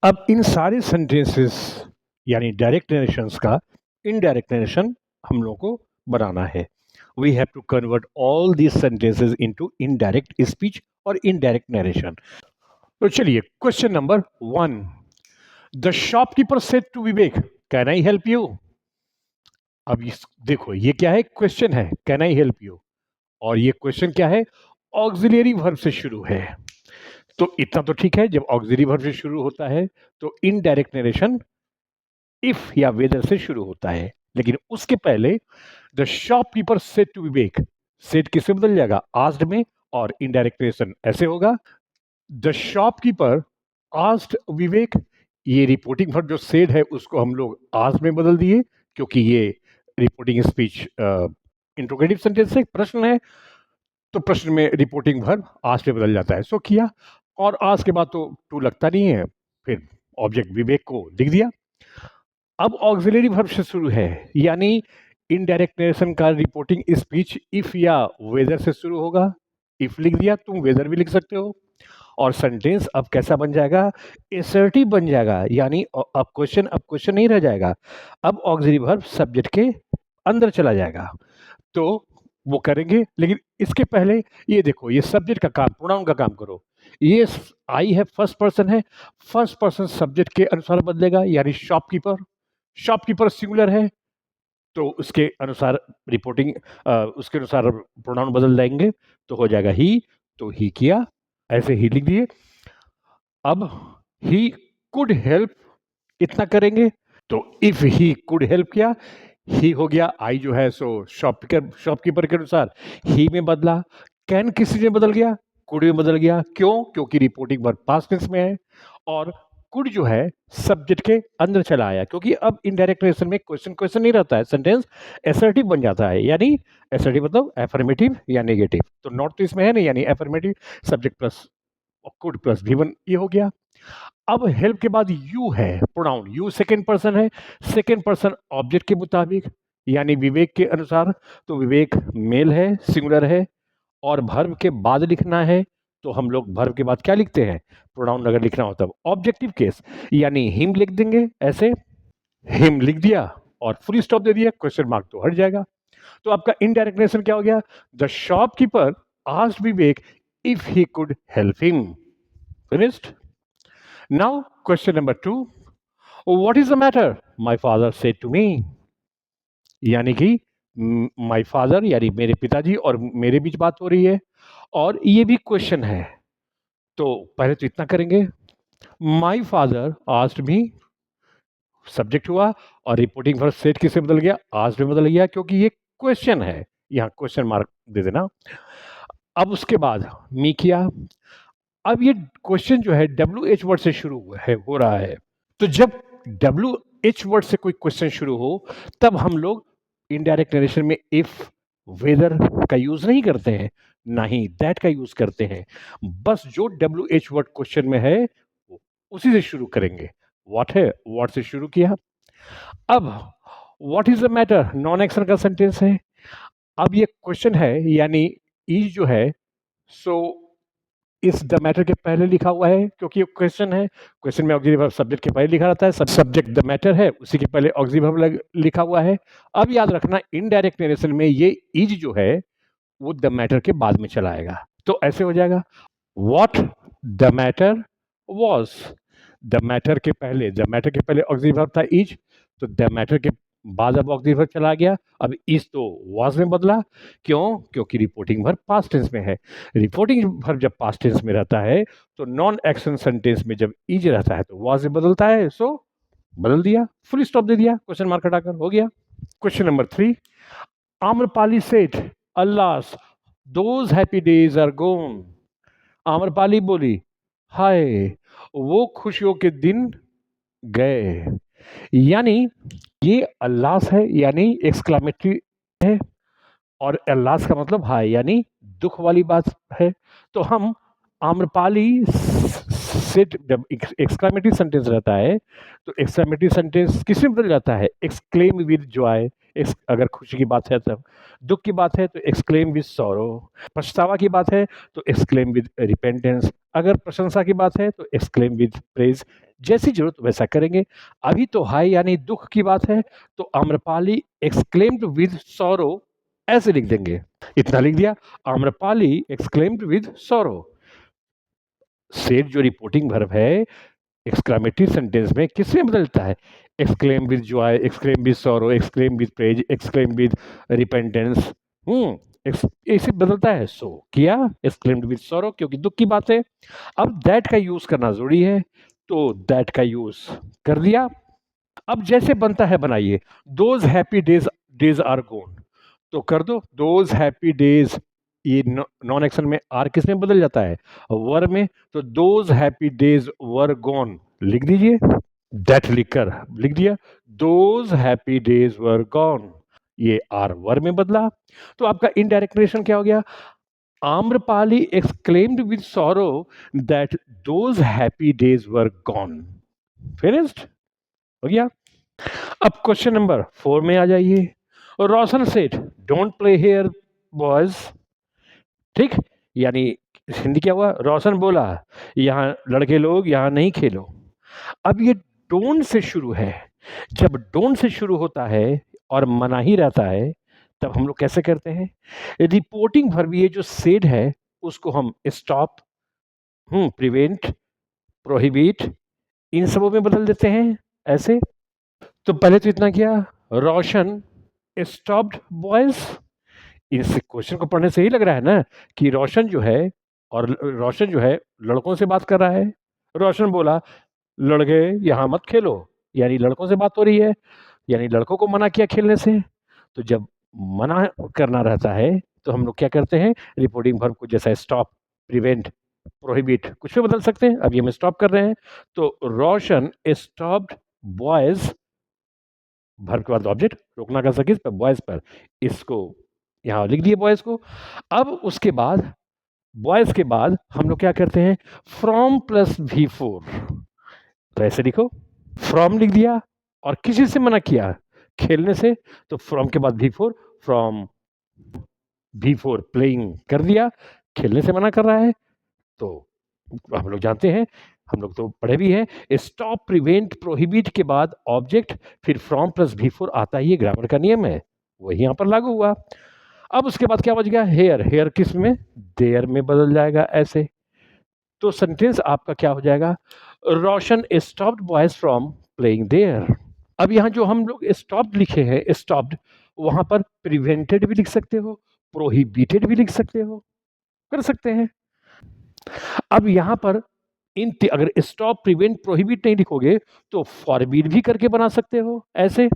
अब इन सारे सेंटेंसेस यानी डायरेक्ट नरेशंस का इनडायरेक्ट नरेशन हम लोगों को बनाना है. We have to convert all these sentences into indirect speech और इनडायरेक्ट नरेशन. तो चलिए, question number 1. The shopkeeper said to Vivek, can I help you? अब देखो, ये क्या है? क्वेश्चन है, कैन आई हेल्प यू. और ये क्वेश्चन क्या है? ऑक्सिलियरी वर्ब से शुरू है. तो इतना तो ठीक है, जब ऑक्सिलियरी वर्ब से शुरू होता है तो इनडायरेक्ट नरेशन इफ या वेदर से शुरू होता है. लेकिन उसके पहले the shopkeeper said to Vivek, said किससे बदल जाएगा? आस्क्ड में. और इनडायरेक्ट नरेशन ऐसे होगा, द शॉपकीपर आस्क्ड विवेक. ये रिपोर्टिंग वर्ब जो सेड है उसको हम लोग आस्क्ड में बदल दिए, क्योंकि ये रिपोर्टिंग स्पीच इंट्रोगेटिव सेंटेंस है, प्रश्न है, तो प्रश्न में रिपोर्टिंग वर्ब आस्क्ड में बदल जाता है. सो किया, और आस्क्ड के बाद तो टू लगता नहीं है, फिर ऑब्जेक्ट विवेक को लिख दिया. अब ऑक्सिलरी वर्ब से शुरू है, यानी इनडायरेक्ट नरेशन का रिपोर्टिंग स्पीच इफ या वेदर से शुरू होगा. इफ लिख दिया, तुम वेदर भी लिख सकते हो. और सेंटेंस अब कैसा बन जाएगा? एसर्टिव बन जाएगा, यानी अब क्वेश्चन नहीं रह जाएगा. अब ऑक्सिलरी वर्ब सब्जेक्ट के अंदर चला जाएगा. तो वो करेंगे, लेकिन इसके पहले ये देखो, ये सब्जेक्ट का काम, प्रोनाउन का काम करो. ये आई है, फर्स्ट पर्सन है, फर्स्ट पर्सन सब्जेक्ट के अनुसार बदलेगा, यानी शॉपकीपर. शॉपकीपर सिंगुलर है, तो उसके अनुसार रिपोर्टिंग उसके अनुसार प्रोनाउन बदल देंगे, तो हो जाएगा ही. तो ही किया, ऐसे ही लिख दिए. अब ही कुड हेल्प, इतना करेंगे. तो इफ ही कुड हेल्प किया, ही हो गया, आई जो है सो शॉपकीपर के अनुसार ही में बदला. कैन किसी में बदल गया, कुड में बदल गया. क्यों? क्योंकि रिपोर्टिंग वर्ब पास्ट टेंस में है. और कुड जो है सब्जेक्ट के अंदर चला आया, क्योंकि अब इनडायरेक्ट रिलेशन में क्वेश्चन क्वेश्चन नहीं रहता है, सेंटेंस एसर्टिव बन जाता है. यानी एसर्टिव मतलब एफर्मेटिव या नेगेटिव. तो नॉट तो इसमें है नहीं, यानी affirmative, subject plus could plus भी1, ये हो गया. अब हेल्प के बाद यू है, प्रोनाउन यू सेकंड पर्सन है, सेकंड पर्सन ऑब्जेक्ट के मुताबिक, यानी विवेक के अनुसार. तो विवेक मेल है, सिंगुलर है, और भर्ब के बाद लिखना है, तो हम लोग भर्ब के बाद क्या लिखते हैं? प्रोनाउन अगर लिखना हो तब ऑब्जेक्टिव केस, यानी हिम लिख देंगे. ऐसे हिम लिख दिया और फुल स्टॉप दे दिया, क्वेश्चन मार्क तो हट जाएगा. तो आपका इनडायरेक्ट नेशन क्या हो गया? The shopkeeper asked Vivek if he could help him. Finished. Now question number 2. What is the matter, my father said to me. यानी कि माय फादर यानी मेरे पिताजी और मेरे बीच बात हो रही है, और ये भी क्वेश्चन है. तो पहले तो इतना करेंगे, my father asked me, subject हुआ, और रिपोर्टिंग वर्ब सेड किससे बदल गया? आस्क्ड में बदल गया, क्योंकि ये क्वेश्चन है. यहाँ क्वेश्चन मार्क दे देना. अब उसके बाद मी किया. अब ये क्वेश्चन जो है डब्ल्यू एच वर्ड से शुरू हो रहा है. तो जब डब्ल्यू एच वर्ड से कोई क्वेश्चन शुरू हो, तब हम लोग इनडायरेक्ट नरेशन में इफ, वेदर का यूज नहीं करते हैं, ना ही दैट का यूज करते हैं. बस जो डब्ल्यू एच वर्ड क्वेश्चन में है उसी से शुरू करेंगे. व्हाट है, व्हाट से शुरू किया. अब what is the matter non action का सेंटेंस है. अब ये क्वेश्चन है, यानी इज जो है सो इस द मैटर के पहले लिखा हुआ है, क्योंकि ये क्वेश्चन है. क्वेश्चन में ऑक्सिलरी वर्ब सब्जेक्ट के पहले लिखा रहता है, सब्जेक्ट द मैटर है, उसी के पहले ऑक्सिलरी वर्ब लिखा हुआ है. अब याद रखना, इनडायरेक्ट नरेशन में ये इज जो है वो द मैटर के बाद में चला आएगा. तो ऐसे हो जाएगा, what the matter was. The matter के पहले ऑक्सिलरी वर्ब था इज, तो द मैटर के बाद अब ऑक्सिलरी वर्ब चला गया. अब इज तो वाज में बदला. क्यों? क्योंकि रिपोर्टिंग वर्ब पास्ट टेंस में है. रिपोर्टिंग वर्ब जब पास्ट टेंस में रहता है, तो नॉन एक्शन सेंटेंस में जब इज रहता है तो वाज में बदलता है. सो बदल दिया, फुल स्टॉप दे दिया, क्वेश्चन मार्क हटाकर, हो गया. Question number 3. Amrapali said, alas those happy days are gone. Amrapali बोली, हाय वो खुशियों के दिन गए. यानी ये अल्लास है, यानी एक्सक्लामेटरी है, और अल्लास का मतलब हाय, यानी दुख वाली बात है. तो हम आम्रपाली से, जब एक्सक्लामेटरी सेंटेंस रहता है तो एक्सक्लामेटरी सेंटेंस किस में बदल जाता है? Exclaim with Joy. अगर खुशी की बात है तब, दुख की बात है तो एक्सक्लेम विद सॉरो, पछतावा की बात है तो एक्सक्लेम विद रिपेंटेंस, अगर प्रशंसा की बात है तो एक्सक्लेम विद प्रेज. जैसी जरूरत वैसा करेंगे। अभी तो हाय यानी दुख की बात है, तो आम्रपाली एक्सक्लेम्ड विद सॉरो ऐसे लिख देंगे। इतना लिख दिया, Amrapali exclaimed with sorrow. Said जो रिपोर्टिंग वर्ब है एक्सक्लेमेटरी सेंटेंस में किस में बदलता है? Exclaim with Joy, exclaim with sorrow, exclaim with praise, exclaim with repentance. ऐसे बदलता है। सो किया एक्सक्लेम्ड विद सॉरो क्योंकि दुख की बात है। अब दैट का यूज करना जरूरी है, तो दैट का यूज कर दिया। अब जैसे बनता है बनाइए। Those happy days, days are gone, तो कर दो दोज हैप्पी डेज। ये नॉन एक्शन में आर किस में बदल जाता है? वर में। तो those happy days were gone लिख दीजिए। दैट लिखकर लिख दिया, those happy days were gone. ये आर वर में बदला। तो आपका इनडायरेक्ट नरेशन क्या हो गया? Amrapali exclaimed with sorrow that those happy days were gone. Finished? हो गया। अब क्वेश्चन नंबर 4 में आ जाइए। Roshan said don't play here boys. ठीक, यानी हिंदी क्या हुआ? रोशन बोला यहाँ लड़के लोग यहाँ नहीं खेलो। अब ये डोंट से शुरू है। जब डोंट से शुरू होता है और मना ही रहता है, तब हम लोग कैसे करते हैं? रिपोर्टिंग वर्ब ये जो सेड है उसको हम स्टॉप, प्रिवेंट, प्रोहिबिट इन सबों में बदल देते हैं ऐसे। तो पहले तो इतना किया, रोशन स्टॉप्ड बॉयज। इस क्वेश्चन को पढ़ने से ही लग रहा है ना कि रोशन जो है, और रोशन जो है लड़कों से बात कर रहा है। रोशन बोला लड़के यहाँ मत खेलो, यानी लड़कों से बात हो रही है, यानी लड़कों को मना किया खेलने से। तो जब मना करना रहता है तो हम लोग क्या करते हैं? रिपोर्टिंग वर्ब को जैसा स्टॉप, प्रिवेंट, प्रोहिबिट कुछ भी बदल सकते हैं। अभी हम स्टॉप कर रहे हैं, तो रोशन स्टॉप्ड बॉयज, वर्ब के बाद ऑब्जेक्ट, रोकना कर सके पर बॉयज पर, इसको यहाँ लिख दिए बॉयज को। अब उसके बाद बॉयज के बाद हम लोग क्या करते हैं? From plus V4। तो ऐसे लिखो, फ्रॉम लिख दिया और किसी से मना किया? खेलने से। तो फ्रॉम के बाद V4, फ्रॉम V4 प्लेइंग कर दिया, खेलने से मना कर रहा है। तो हम लोग जानते हैं, हम लोग तो पढ़े भी हैं, स्टॉप, प्रिवेंट, प्रोहिबिट के बाद ऑब्जेक्ट, फिर फ्रॉम प्लस V4 आता ही, ये ग्रामर का नियम है, वही यहाँ पर लागू हुआ। अब उसके बाद क्या बच गया? हेयर। हेयर किस में? देयर में बदल जाएगा ऐसे। तो सेंटेंस आपका क्या हो जाएगा? Roshan stopped boys from playing there. अब यहाँ जो हम लोग स्टॉप्ड लिखे हैं, स्टॉप्ड, वहां पर प्रिवेंटेड भी लिख सकते हो, प्रोहिबिटेड भी लिख सकते हो, कर सकते हैं। अब यहाँ पर अगर स्टॉप, प्रिवेंट, प्रोहिबिट नहीं लिखोगे तो फॉरबिड भी करके बना सकते हो ऐसे।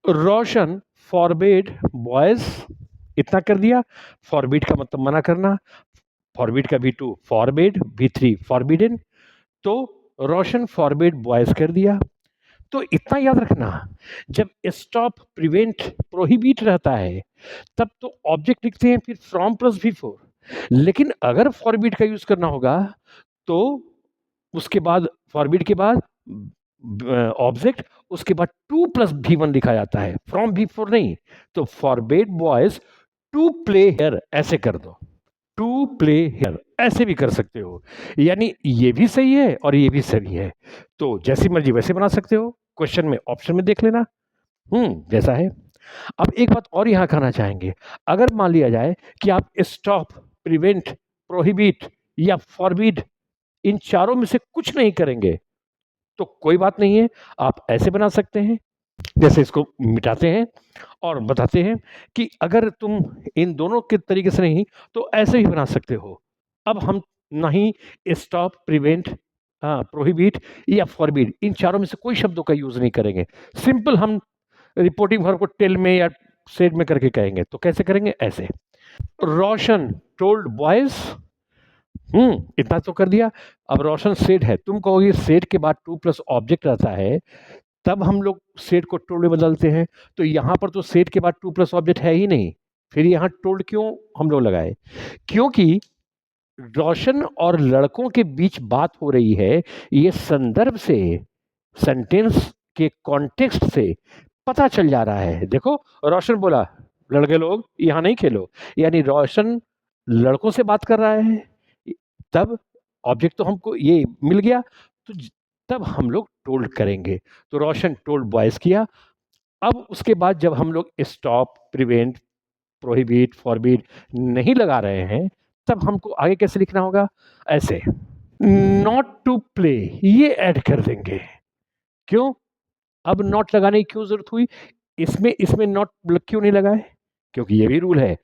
रोशन फॉरबिड बॉयज, इतना कर दिया। फॉरबिड का मतलब मना करना, फॉरबिड का V2 फॉरबिड, V3 फॉरबिडन। तो रोशन फॉरबिड बॉयज कर दिया। तो इतना याद रखना, जब स्टॉप, प्रिवेंट, प्रोहिबिट रहता है तब तो ऑब्जेक्ट लिखते हैं, फिर फ्रॉम प्लस V4। लेकिन अगर फॉरबिड का यूज करना होगा तो उसके बाद, फॉरबिड के बाद ऑब्जेक्ट, उसके बाद 2 प्लस V1 लिखा जाता है, फ्रॉम V4 नहीं। तो forbid boys to play here ऐसे कर दो, टू प्ले हियर ऐसे भी कर सकते हो। यानी ये भी सही है और ये भी सही है, तो जैसी मर्जी वैसे बना सकते हो। क्वेश्चन में ऑप्शन में देख लेना जैसा है। अब एक बात और यहां कहना चाहेंगे, अगर मान लिया जाए कि आप स्टॉप, प्रिवेंट, प्रोहिबिट या फॉरबिड इन चारों में से कुछ नहीं करेंगे तो कोई बात नहीं है, आप ऐसे बना सकते हैं। जैसे इसको मिटाते हैं और बताते हैं कि अगर तुम इन दोनों के तरीके से नहीं तो ऐसे ही बना सकते हो। अब हम नहीं स्टॉप, प्रिवेंट, प्रोहिबिट या फॉरबिड इन चारों में से कोई शब्दों का यूज नहीं करेंगे। सिंपल हम रिपोर्टिंग वर्ब को टेल में या सेड में करके कहेंगे। तो कैसे करेंगे? ऐसे, रोशन टोल्ड बॉयज, इतना तो कर दिया। अब रोशन सेड है, तुम कहोगे सेड के बाद 2 प्लस ऑब्जेक्ट रहता है, तब हम लोग सेड को टोल्ड में बदलते हैं। तो यहां पर तो सेड के बाद 2 प्लस ऑब्जेक्ट है ही नहीं, फिर यहां टोल्ड क्यों हम लोग लगाए? क्योंकि रोशन और लड़कों के बीच बात हो रही है, ये संदर्भ से, सेंटेंस के कॉन्टेक्स्ट से पता चल जा रहा है। देखो, रोशन बोला लड़के लोग यहां नहीं खेलो, यानी रोशन लड़कों से बात कर रहा है, तब ऑब्जेक्ट तो हमको ये मिल गया। तो तब हम लोग टोल्ड करेंगे। तो रोशन टोल्ड बॉयज किया। अब उसके बाद जब हम लोग स्टॉप, प्रिवेंट, प्रोहिबिट, फॉरबिड नहीं लगा रहे हैं, तब हमको आगे कैसे लिखना होगा? ऐसे, नॉट टू प्ले, ये ऐड कर देंगे। क्यों? अब नॉट लगाने की क्यों जरूरत हुई? इसमें इसमें नॉट क्यों नहीं लगाए? क्योंकि ये भी रूल है,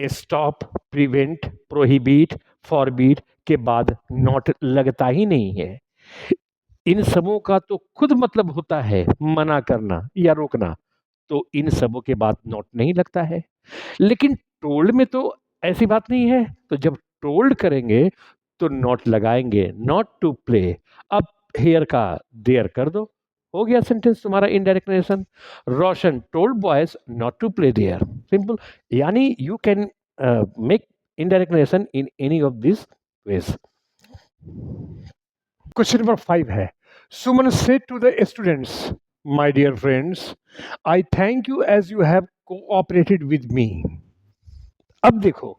स्टॉप, प्रिवेंट, प्रोहिबिट, फॉरबिड के बाद नॉट लगता ही नहीं है। इन सबों का तो खुद मतलब होता है मना करना या रोकना, तो इन सबों के बाद नॉट नहीं लगता है। लेकिन टोल्ड में तो ऐसी बात नहीं है, तो जब टोल्ड करेंगे तो नॉट लगाएंगे, नॉट टू प्ले। अब हेयर का देयर कर दो, हो गया सेंटेंस तुम्हारा indirect narration. Roshan told boys not to play there, simple. यानी you can make indirect narration in any of this ways. Question number 5 है, Suman said to the students, my dear friends, I thank you as you have cooperated with me. अब देखो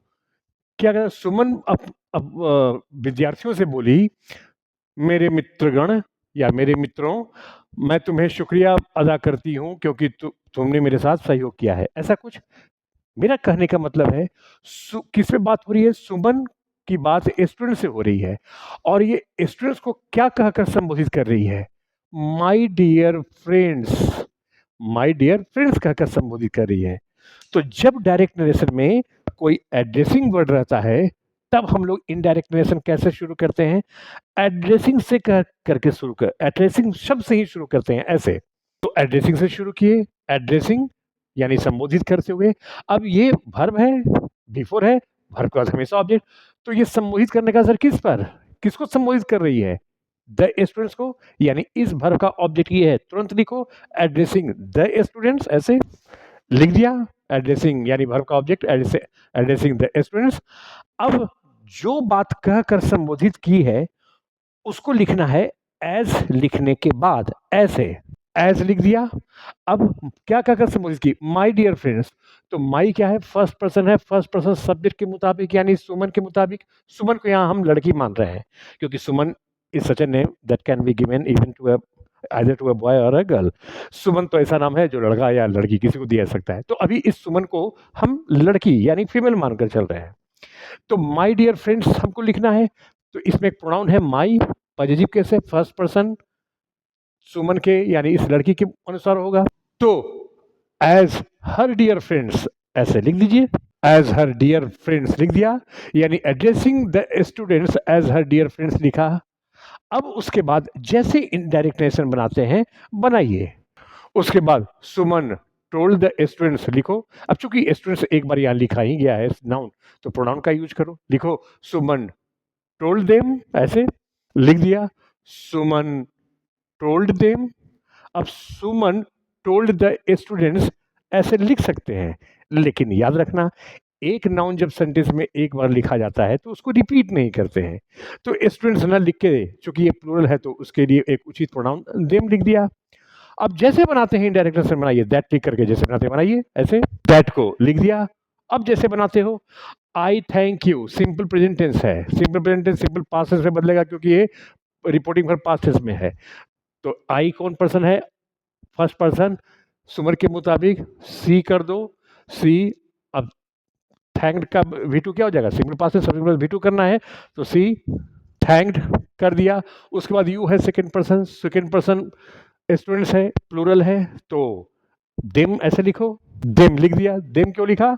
क्या कहता है, सुमन अब विद्यार्थियों से बोली, मेरे मित्रगण या मेरे मित्रों, मैं तुम्हें शुक्रिया अदा करती हूं क्योंकि तुमने मेरे साथ सहयोग किया है, ऐसा कुछ। मेरा कहने का मतलब है, किस पे बात हो रही है? सुमन की बात स्टूडेंट से हो रही है, और ये स्टूडेंट्स को क्या कहकर संबोधित कर रही है? My dear friends, my dear friends कहकर संबोधित कर रही है। तो जब डायरेक्ट नरेशन में कोई एड्रेसिंग वर्ड रहता है, तब हम लोग इनडायरेक्ट नरेशन कैसे शुरू करते हैं? एड्रेसिंग से करके शुरू कर, एड्रेसिंग शब्द से ही शुरू करते हैं, ऐसे। तो एड्रेसिंग से शुरू किए, एड्रेसिंग यानी संबोधित करते हुए। अब ये वर्ब है, बिफोर है, वर्ब के बाद हमेशा ऑब्जेक्ट। तो ये संबोधित करने का असर किस पर, किसको संबोधित कर रही है? द स्टूडेंट्स को। यानी इस वर्ब का ऑब्जेक्ट ये है, तुरंत लिखो, एड्रेसिंग द स्टूडेंट्स, ऐसे लिख दिया। एड्रेसिंग यानी वर्ब का ऑब्जेक्ट, एड्रेसिंग द स्टूडेंट्स। अब जो बात कहकर संबोधित की है उसको लिखना है एज, लिखने के बाद ऐसे, एज लिख दिया। अब क्या कहकर संबोधित की? My dear friends. तो माई क्या है? फर्स्ट पर्सन है, फर्स्ट पर्सन सब्जेक्ट के मुताबिक, यानी सुमन के मुताबिक। सुमन को यहाँ हम लड़की मान रहे हैं, क्योंकि Suman is such a name that can be given even to either to a boy और अ गर्ल। सुमन तो ऐसा नाम है जो लड़का या लड़की किसी को दिया सकता है। तो अभी इस सुमन को हम लड़की यानी फीमेल मानकर चल रहे हैं। तो माय डियर फ्रेंड्स हमको लिखना है, तो इसमें एक प्रोनाउन है माई, पॉजिटिव केस है, फर्स्ट पर्सन सुमन के यानी इस लड़की के अनुसार होगा। तो एज हर डियर फ्रेंड्स ऐसे लिख लीजिए, एज हर डियर फ्रेंड्स लिख दिया, यानी addressing the students as her dear friends लिखा। अब उसके बाद जैसे इनडायरेक्ट नरेशन बनाते हैं बनाइए। उसके बाद सुमन टोल्ड द स्टूडेंट्स लिखो। अब चूंकि स्टूडेंट्स एक बार यहाँ लिखा ही गया है नाउन, तो प्रोनाउन का यूज करो, लिखो सुमन टोल्ड देम, ऐसे लिख दिया। सुमन टोल्ड देम। अब सुमन टोल्ड द स्टूडेंट्स ऐसे लिख सकते हैं, लेकिन याद रखना, एक नाउन जब सेंटेंस में एक बार लिखा जाता है तो उसको रिपीट नहीं करते हैं। तो स्टूडेंट्स ना लिख के, चूंकि ये प्लूरल है तो उसके लिए एक उचित प्रोनाउन देम लिख दिया। अब जैसे बनाते हैं इनडायरेक्ट नरेशन बनाइए, दैट लिख करके जैसे बनाते हैं बनाइए, ऐसे दैट को लिख दिया। अब जैसे बनाते हो, I thank you, simple present tense है, simple present tense simple past tense में बदलेगा क्योंकि ये रिपोर्टिंग फॉर पास्ट टेंस में है। तो आई कौन पर्सन है? फर्स्ट पर्सन, सुमन के मुताबिक सी कर दो, सी। अब थैंक्ड का V2 क्या हो जाएगा? सिंपल पास्ट में सब्जेक्ट V2 करना है, तो सी थैंक्ड कर दिया। उसके बाद यू है second person, second person students है, प्लूरल है, तो देम ऐसे लिखो, देम लिख दिया। देम क्यों लिखा?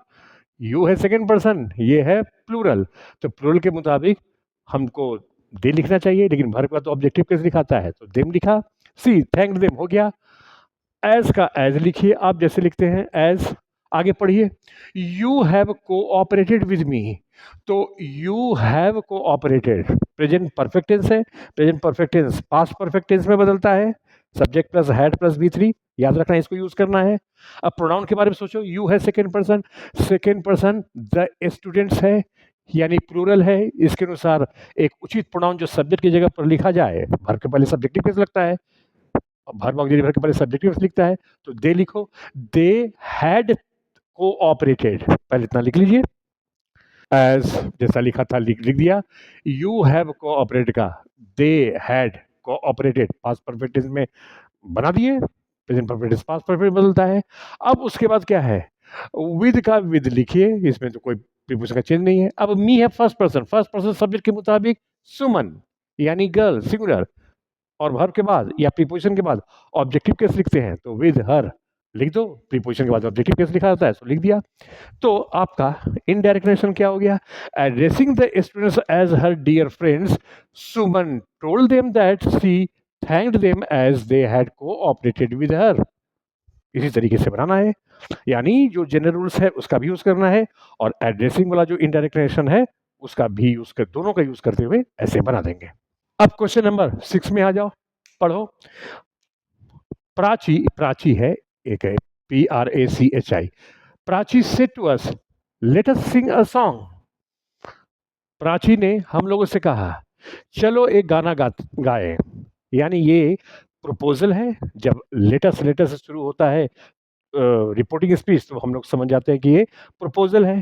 यू है सेकंड पर्सन, ये है प्लूरल, तो प्लूरल के मुताबिक हमको दे लिखना चाहिए, लेकिन भर का तो ऑब्जेक्टिव केस लिखाता है, तो देम लिखा। सी थैंक देम हो गया। एज का एज लिखिए आप जैसे लिखते हैं एज। आगे पढ़िए, you have cooperated with me. तो you have cooperated present perfect tense है, present perfect tense past perfect tense में बदलता है, subject plus had plus V3, याद रखना इसको यूज करना है। अब प्रोनाउन के बारे में सोचो, यू है second person, second person the students है यानी प्लूरल है, इसके अनुसार एक उचित प्रोनाउन जो सब्जेक्ट की जगह पर लिखा जाए, भर के पहले सब्जेक्टिव केस लगता है, भर ऑक्सिलरी भर के पहले सब्जेक्टिव लिखता है, तो दे लिखो, दे हैड कोऑपरेटेड, पहले इतना लिख लीजिए, एज जैसा लिखा था लिख दिया। यू हैव कोऑपरेटेड का they had cooperated past perfect tense में बना दिए, present perfect tense past perfect बदलता है। अब उसके बाद क्या है, विद का विद लिखिए, इसमें तो कोई प्रीपोजिशन का चेंज नहीं है। अब मी है फर्स्ट पर्सन सब्जेक्ट के मुताबिक सुमन यानी गर्ल सिंगुलर, और वर्ब के बाद या प्रीपोजिशन के बाद ऑब्जेक्टिव केस लिखते हैं तो विद हर लिख दो, प्रीपोजिशन के बाद ऑब्जेक्टिव केस लिखा जाता है तो लिख दिया। तो आपका इनडायरेक्ट नेरेशन क्या हो गया, addressing the students as her dear friends Suman told them that she thanked them as they had cooperated with her. इसी तरीके से बनाना है, यानी जो जनरल रूल्स है उसका भी यूज करना है, और एड्रेसिंग वाला जो इनडायरेक्ट नेरेशन है उसका भी यूज कर, दोनों का यूज करते हुए ऐसे बना देंगे। अब क्वेश्चन नंबर 6 में आ जाओ, पढ़ो। प्राची, प्राची है एक है PRACHI, Prachi said to us let us sing a song. Prachi ने हम लोगों से कहा चलो एक गाना गाए, यानी ये प्रपोजल है। जब लेटस लेटस शुरू होता है रिपोर्टिंग स्पीच तो हम लोग समझ जाते हैं कि ये प्रपोजल है।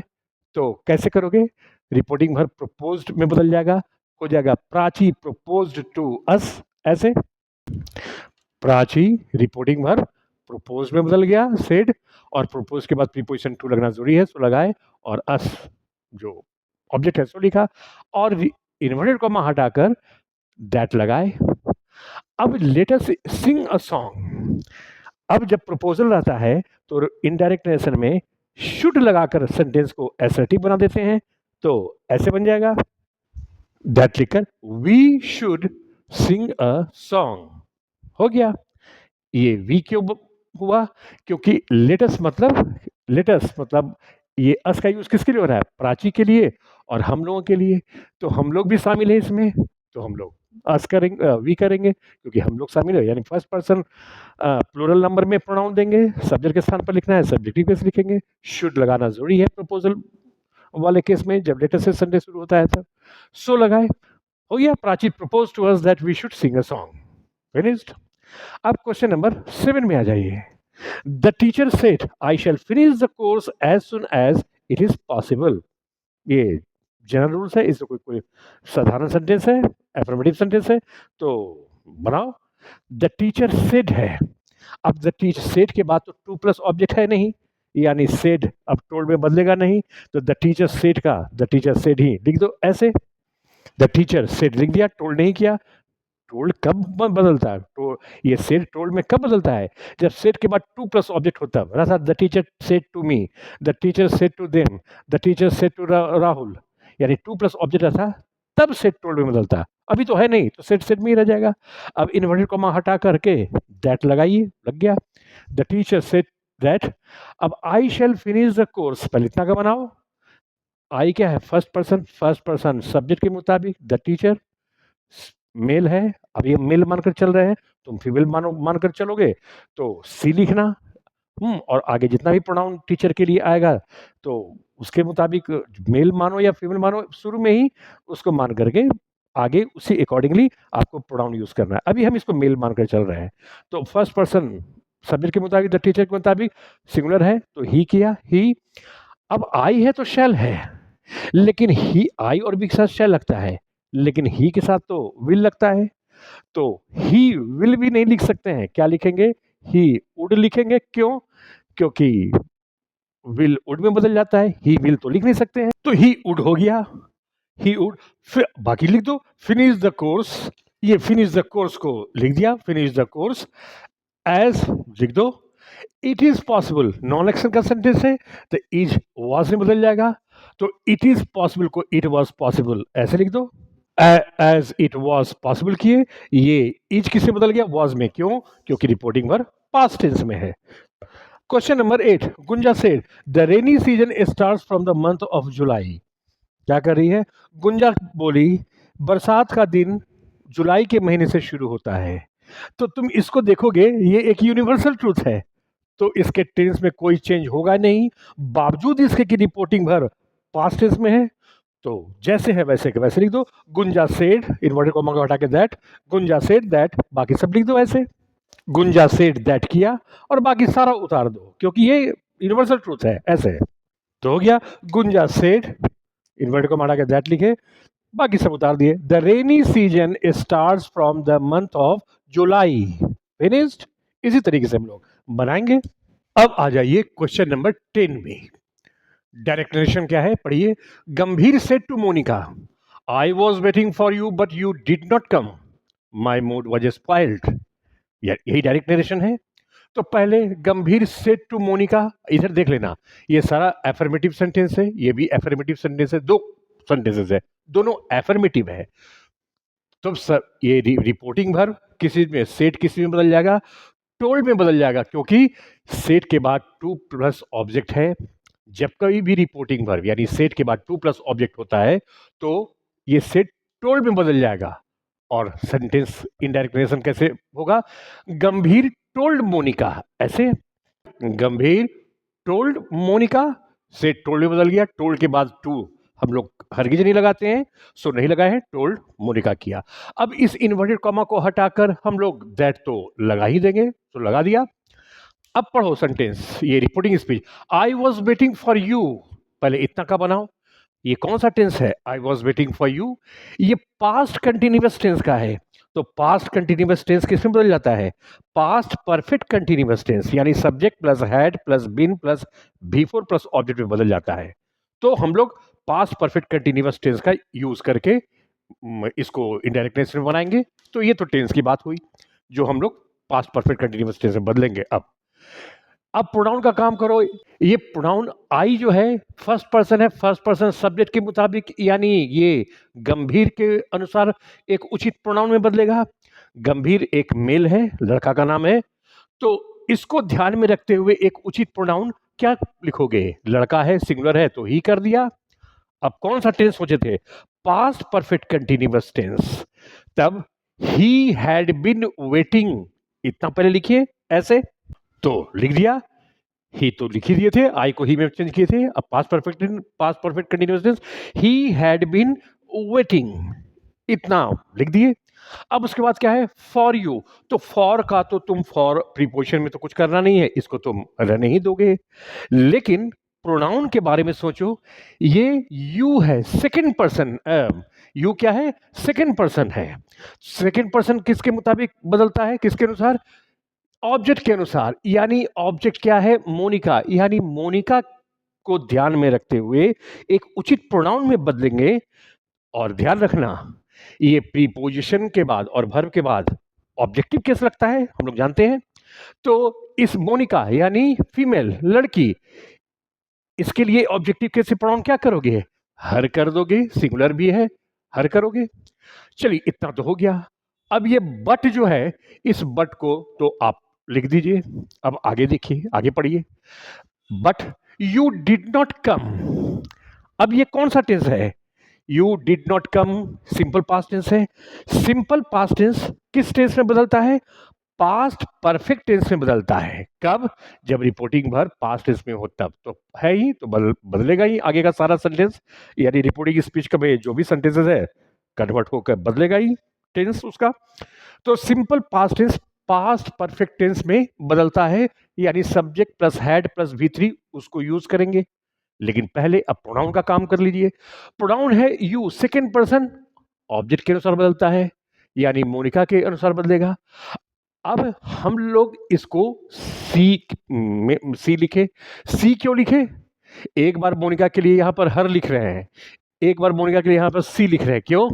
तो कैसे करोगे, रिपोर्टिंग वर्ब प्रपोज्ड में बदल जाएगा, हो जाएगा प्राची प्रपोज्ड टू अस, ऐसे। प्राची रिपोर्टिंग वर्ब प्रपोज में बदल गया सेड, और प्रपोज के बाद प्रीपोजिशन टू लगना जरूरी है, सो लगाए, और अस जो ऑब्जेक्ट है सो लिखा, और इन्वर्टेड कॉमा हटाकर दैट लगाए। अब late us sing a song, अब जब प्रपोजल रहता है तो इनडायरेक्ट नेरेशन में शुड लगाकर सेंटेंस को एसर्टिव बना देते हैं, तो ऐसे बन जाएगा दैट लिखकर we should sing a song, हो गया। ये वी क्यों हुआ, क्योंकि लेटस मतलब ये अस का यूज किसके लिए हो रहा है, प्राची के लिए और हम लोगों के लिए, तो हम लोग भी शामिल है इसमें, तो हम लोग अस करेंगे, वी करेंगे, क्योंकि हम लोग शामिल है, यानी फर्स्ट पर्सन प्लूरल नंबर में प्रोनाउन देंगे, सब्जेक्ट के स्थान पर लिखना है, सब्जेक्टिव केस लिखेंगे, शुड लगाना जरूरी है प्रपोजल वाले केस में जब लेटेस्ट से संडे शुरू होता है तब। सो लगाए, हो गया, Prachi propose to us that we should sing a song, finished. अब क्वेश्चन नंबर 7 में आ जाइए। The teacher said I shall finish the course as soon as it is possible. ये जनरल रूल्स है, इससे कोई साधारण सेंटेंस है, एफर्मेटिव सेंटेंस है, तो बनाओ। द टीचर सेड है, अब द टीचर सेड के बाद तो टू प्लस ऑब्जेक्ट है नहीं, यानी सेड अब टोल्ड में बदलेगा नहीं, तो द टीचर सेड का द टीचर सेड ही लिख दो ऐसे। द टीचर सेड लिख दिया, टोल्ड नहीं किया। टोल्ड कब बदलता है, तो ये सेड टोल्ड में कब बदलता है, जब सेड के बाद टू प्लस ऑब्जेक्ट होता है, रहा the teacher said to me, the teacher said to them, the teacher said to Rahul, यानी टू प्लस ऑब्जेक्ट रहता तब सेड टोल्ड में बदलता है, अभी तो है नहीं तो सेड में ही रह जाएगा। अब इन्वर्टेड कॉमा हटा करके दैट लगाइए, लग गया। द टीचर सेड दैट, अब आई शैल फिनिश द कोर्स, पहले इतना का बनाओ। आई क्या है, फर्स्ट पर्सन सब्जेक्ट के मुताबिक, द टीचर मेल है, अब ये मेल मानकर चल रहे हैं, तुम फीमेल मानकर चलोगे तो सी लिखना, और आगे जितना भी प्रोनाउन टीचर के लिए आएगा तो उसके मुताबिक मेल मानो या फीमेल मानो, शुरू में ही उसको मान करके आगे उसी अकॉर्डिंगली आपको प्रोनाउन यूज करना है। अभी हम इसको मेल मानकर चल रहे हैं, तो फर्स्ट पर्सन सब्जेक्ट के मुताबिक, द टीचर के मुताबिक सिंगुलर है तो ही किया, ही। अब आई है तो शैल है, लेकिन ही आई और भी के साथ शैल लगता है, लेकिन ही के साथ तो विल लगता है, तो ही विल भी नहीं लिख सकते हैं, क्या लिखेंगे, ही वुड लिखेंगे। क्यों, क्योंकि विल वुड में बदल जाता है, ही विल तो लिख नहीं सकते हैं, तो ही वुड हो गया, ही वुड। फिर बाकी लिख दो, फिनिश द कोर्स, ये फिनिश द कोर्स को लिख दिया, फिनिश द कोर्स एज लिख दो। It is possible non action का सेंटेंस है तो इज वॉज में बदल जाएगा, तो इट इज पॉसिबल को इट वॉज पॉसिबल ऐसे लिख दो। एज इट वॉज पॉसिबल किए, ये इज किससे बदल गया, वॉज में, क्यों, क्योंकि रिपोर्टिंग वर्ब पास्ट टेंस में है। Question number 8, Gunja said the rainy season starts from the month of July. क्या कर रही है, गुंजा बोली बरसात का दिन जुलाई के महीने से शुरू होता है। तो तुम इसको देखोगे, ये एक यूनिवर्सल ट्रूथ है, तो इसके टेंस में कोई चेंज होगा नहीं, बावजूद इसके कि रिपोर्टिंग वर्ब पास्ट टेंस में है, तो जैसे है वैसे के वैसे लिख दो। गुंजा सेड इन्वर्टेड कॉमा को हटा के दैट, गुंजा सेड दैट, बाकी सब लिख दो ऐसे। गुंजा सेड दैट किया और बाकी सारा उतार दो, क्योंकि ये यूनिवर्सल ट्रूथ है, ऐसे तो हो गया। गुंजा सेड इन्वर्टेड कॉमा हटा के दैट लिखे, बाकी सब उतार दिए। The rainy season starts from the month of July. Finished. इसी तरीके से हम लोग बनाएंगे। अब आ जाइए क्वेश्चन नंबर 10 में। डायरेक्ट नरेशन क्या है, पढ़िए। Gambhir said to Monika, I was waiting for you but you did not come, my mood was spoiled. यही डायरेक्ट नरेशन है। तो पहले गंभीर सेड टू मोनिका, इधर देख लेना, ये सारा एफर्मेटिव सेंटेंस है, ये भी एफर्मेटिव सेंटेंस है, दो सेंटेंसेस है, दोनों एफर्मेटिव है। तो सर ये रिपोर्टिंग वर्ब किसी में सेड किसी में बदल जाएगा, टोल्ड में बदल जाएगा, क्योंकि सेड के बाद टू प्लस ऑब्जेक्ट है। जब कभी भी रिपोर्टिंग वर्ब यानी सेड के बाद टू प्लस ऑब्जेक्ट होता है तो ये सेड टोल्ड में बदल जाएगा। और सेंटेंस इनडायरेक्ट नेरेशन कैसे होगा, गंभीर टोल्ड मोनिका, ऐसे। गंभीर टोल्ड मोनिका से टोल्ड में बदल गया, टोल्ड के बाद टू हम लोग हरगिज नहीं लगाते हैं, सो नहीं लगा है, टोल्ड मोनिका किया। अब इस इन्वर्टेड कॉमा को हटाकर हम लोग दैट तो लगा ही देंगे, तो लगा दिया। अब पढ़ो सेंटेंस, ये reporting speech. I was waiting for you, पहले इतना का बनाओ। ये कौन सा टेंस है, आई वॉज वेटिंग फॉर यू? ये पास्ट कंटिन्यूअस टेंस का है। तो पास्ट कंटिन्यूअस टेंस किस में बदल जाता है, पास्ट परफेक्ट कंटिन्यूअस टेंस, यानी subject plus had plus been plus before plus object में बदल जाता है। तो हम लोग पास्ट परफेक्ट कंटिन्यूअस टेंस का यूज करके इसको इनडायरेक्ट टेंस में बनाएंगे। तो ये तो टेंस की बात हुई जो हम लोग पास्ट परफेक्ट कंटिन्यूअस टेंस में बदलेंगे। अब प्रोनाउन का काम करो। ये प्रोनाउन आई जो है फर्स्ट पर्सन है, फर्स्ट पर्सन सब्जेक्ट के मुताबिक, यानी ये गंभीर के अनुसार एक उचित प्रोनाउन में बदलेगा। गंभीर एक मेल है, लड़का का नाम है, तो इसको ध्यान में रखते हुए एक उचित प्रोनाउन क्या लिखोगे, लड़का है, सिंगुलर है तो ही कर दिया। अब कौन सा टेंस सोचे थे, पास्ट परफेक्ट कंटिन्यूअस टेंस। तब ही हैड बीन वेटिंग, इतना पहले लिखिए ऐसे, तो लिख दिया। ही तो लिख ही दिए थे, आई को ही में चेंज किए थे। अब past perfect continuous tense, he had been waiting, इतना लिख दिए। अब उसके बाद क्या है, फॉर यू। तो फॉर का तो तुम फॉर प्रीपोजिशन में तो कुछ करना नहीं है, इसको तुम रहने ही दोगे। लेकिन प्रोनाउन के बारे में सोचो, ये यू है सेकंड पर्सन। यू क्या है, सेकंड पर्सन है। सेकंड पर्सन किसके मुताबिक बदलता है, किसके अनुसार, ऑब्जेक्ट के अनुसार। यानी ऑब्जेक्ट क्या है, मोनिका, यानी मोनिका को ध्यान में रखते हुए एक उचित प्रोनाउन में बदलेंगे। और ध्यान रखना, ये प्रीपोजिशन के बाद और वर्ब के बाद ऑब्जेक्टिव केस लगता है, हम लोग जानते हैं। तो इस मोनिका यानी फीमेल, लड़की, इसके लिए ऑब्जेक्टिव केस से प्रोनाउन क्या करोगे, हर कर दोगे, सिंगुलर भी है, हर करोगे। चलिए इतना तो हो गया। अब ये बट जो है, इस बट को तो आप लिख दीजिए। अब आगे देखिए, आगे पढ़िए। But you did not come, अब ये कौन सा टेंस है, you did not come simple past tense है। सिंपल पास्ट टेंस किस टेंस में बदलता है, पास्ट परफेक्ट टेंस में बदलता है। कब, जब रिपोर्टिंग वर्ब पास्ट टेंस में हो तब तो है ही, तो बदलेगा ही आगे का सारा सेंटेंस, यानी रिपोर्टिंग स्पीच का में जो भी सेंटेंसेस है कन्वर्ट होकर बदलेगा ही टेंस उसका। तो simple past tense past perfect tense में बदलता है, यानी subject plus had plus V3 उसको यूज करेंगे। लेकिन पहले अब प्रोनाउन का काम कर लीजिए। प्रोनाउन है यू, सेकेंड पर्सन, ऑब्जेक्ट के अनुसार बदलता है, यानी मोनिका के अनुसार बदलेगा। अब हम लोग इसको सी में सी लिखे। सी क्यों लिखे, एक बार मोनिका के लिए यहां पर हर लिख रहे हैं, एक बार मोनिका के लिए यहां पर सी लिख रहे हैं, क्यों,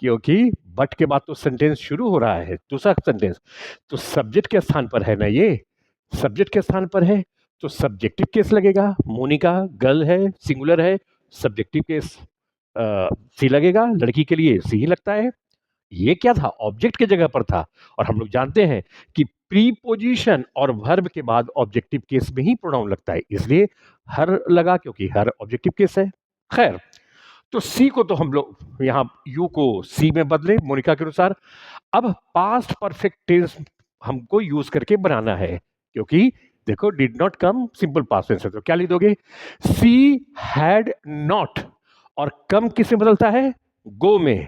क्योंकि बट के बाद तो सेंटेंस शुरू हो रहा है, दूसरा सेंटेंस, तो सब्जेक्ट के स्थान पर है ना, ये सब्जेक्ट के स्थान पर है, तो सब्जेक्टिव केस लगेगा। मोनिका गर्ल है, सिंगुलर है, सब्जेक्टिव केस सी लगेगा, लड़की के लिए सी ही लगता है। ये क्या था, ऑब्जेक्ट की जगह पर था। और हम लोग जानते हैं कि प्रीपोजिशन और वर्ब के बाद ऑब्जेक्टिव केस में ही प्रोनाउन लगता है, इसलिए हर लगा, क्योंकि हर ऑब्जेक्टिव केस है। खैर, तो सी को तो हम लोग यहां यू को सी में बदले मोनिका के अनुसार। अब पास्ट परफेक्ट टेंस हमको यूज करके बनाना है, क्योंकि देखो did not come simple past tense है, तो क्या लिख दोगे, सी हैड नॉट, और कम किस में बदलता है, गो में,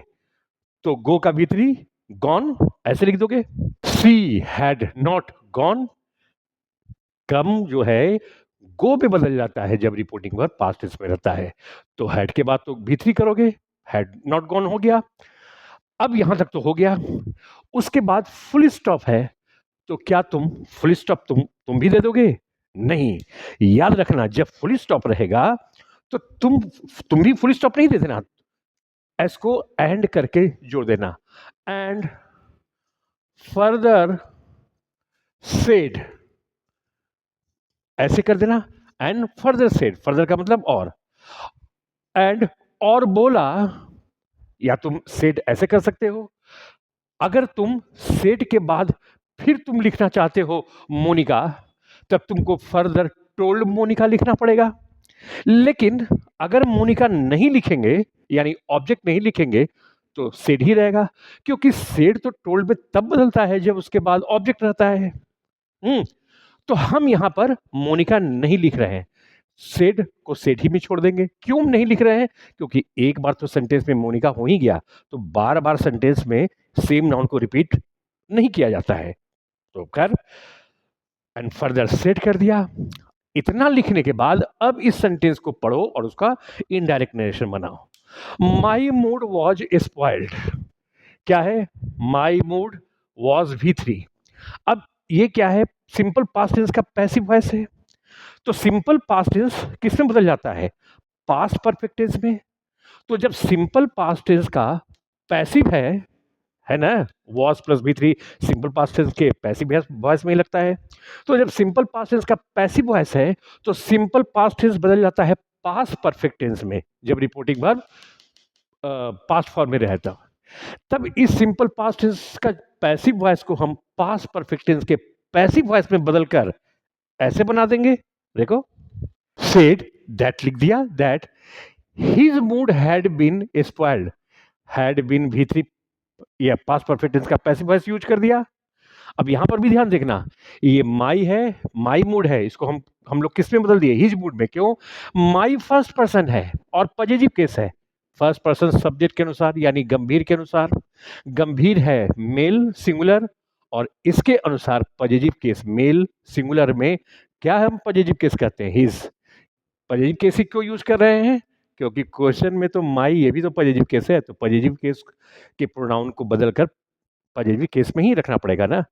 तो गो का भीतरी गॉन, ऐसे लिख दोगे। सी हैड नॉट गॉन, कम जो है गो पे बदल जाता है जब रिपोर्टिंग वर्ब पास्ट टेंस में रहता है, तो हैड के बाद तो भीतरी करोगे, हैड नॉट गॉन हो गया। अब यहां तक तो हो गया। उसके बाद फुल स्टॉप है, तो क्या तुम फुल स्टॉप तुम भी दे दोगे? नहीं। याद रखना, जब फुल स्टॉप रहेगा तो तुम भी फुल स्टॉप नहीं दे देना, एस को एंड करके जोड़ देना। एंड फर्दर सेड, ऐसे कर देना। एंड फर्दर सेड, फर्दर का मतलब एंड और बोला, या तुम सेड ऐसे कर सकते हो। अगर तुम सेड के बाद फिर तुम लिखना चाहते हो मोनिका, तब तुमको फर्दर टोल्ड मोनिका लिखना पड़ेगा। लेकिन अगर मोनिका नहीं लिखेंगे, यानी ऑब्जेक्ट नहीं लिखेंगे, तो सेड ही रहेगा, क्योंकि सेड तो टोल्ड में तब बदलता है जब उसके बाद ऑब्जेक्ट रहता है। तो हम यहां पर मोनिका नहीं लिख रहे हैं, सेड को सेड ही में छोड़ देंगे। क्यों नहीं लिख रहे हैं? क्योंकि एक बार तो सेंटेंस में मोनिका हो ही गया, तो बार बार सेंटेंस में सेम नाउन को रिपीट नहीं किया जाता है। तो कर एंड फर्दर सेड कर दिया। इतना लिखने के बाद अब इस सेंटेंस को पढ़ो और उसका इनडायरेक्ट नरेशन बनाओ। माई मूड वॉज स्पॉइल्ड, क्या है? माई मूड वॉज V3। अब ये क्या है? सिंपल पास्ट टेंस का पैसिव वॉइस है। तो सिंपल पास्ट टेंस किस में बदल जाता है? पास्ट परफेक्ट टेंस में। तो जब सिंपल पास्ट टेंस का पैसिव है ना, was plus V3 simple past tense के पैसिव वॉइस में ही लगता है। तो जब सिंपल पास्ट टेंस का पैसिव वॉइस है, तो सिंपल पास्ट टेंस बदल जाता है पास्ट परफेक्ट टेंस में, जब रिपोर्टिंग वर्ब पास्ट फॉर्म में रहता। तब इस सिंपल पास्ट टेंस का पैसिव वॉइस को हम पास्ट परफेक्ट टेंस के पैसिव वॉइस में बदलकर ऐसे बना देंगे। देखो, सेड दैट लिख दिया, that his mood had been spoiled, had been V3 या पास्ट परफेक्ट टेंस का पैसिव वॉइस यूज कर दिया। अब यहां पर भी ध्यान देखना, ये माई है, माई मूड है, इसको हम लोग किस में बदल दिए? हिज मूड में। क्यों? माई फर्स्ट पर्सन है और पॉजिटिव केस है। फर्स्ट पर्सन सब्जेक्ट के अनुसार, यानी गंभीर के अनुसार। गंभीर है मेल सिंगुलर, और इसके अनुसार पॉजिटिव केस मेल सिंगुलर में क्या हम पॉजिटिव केस कहते हैं? हिज। पॉजिटिव केस ही क्यों यूज कर रहे हैं? क्योंकि क्वेश्चन में तो माई ये भी तो पॉजिटिव केस है, तो पॉजिटिव केस के प्रोनाउन को बदलकर पॉजिटिव केस में ही रखना पड़ेगा ना।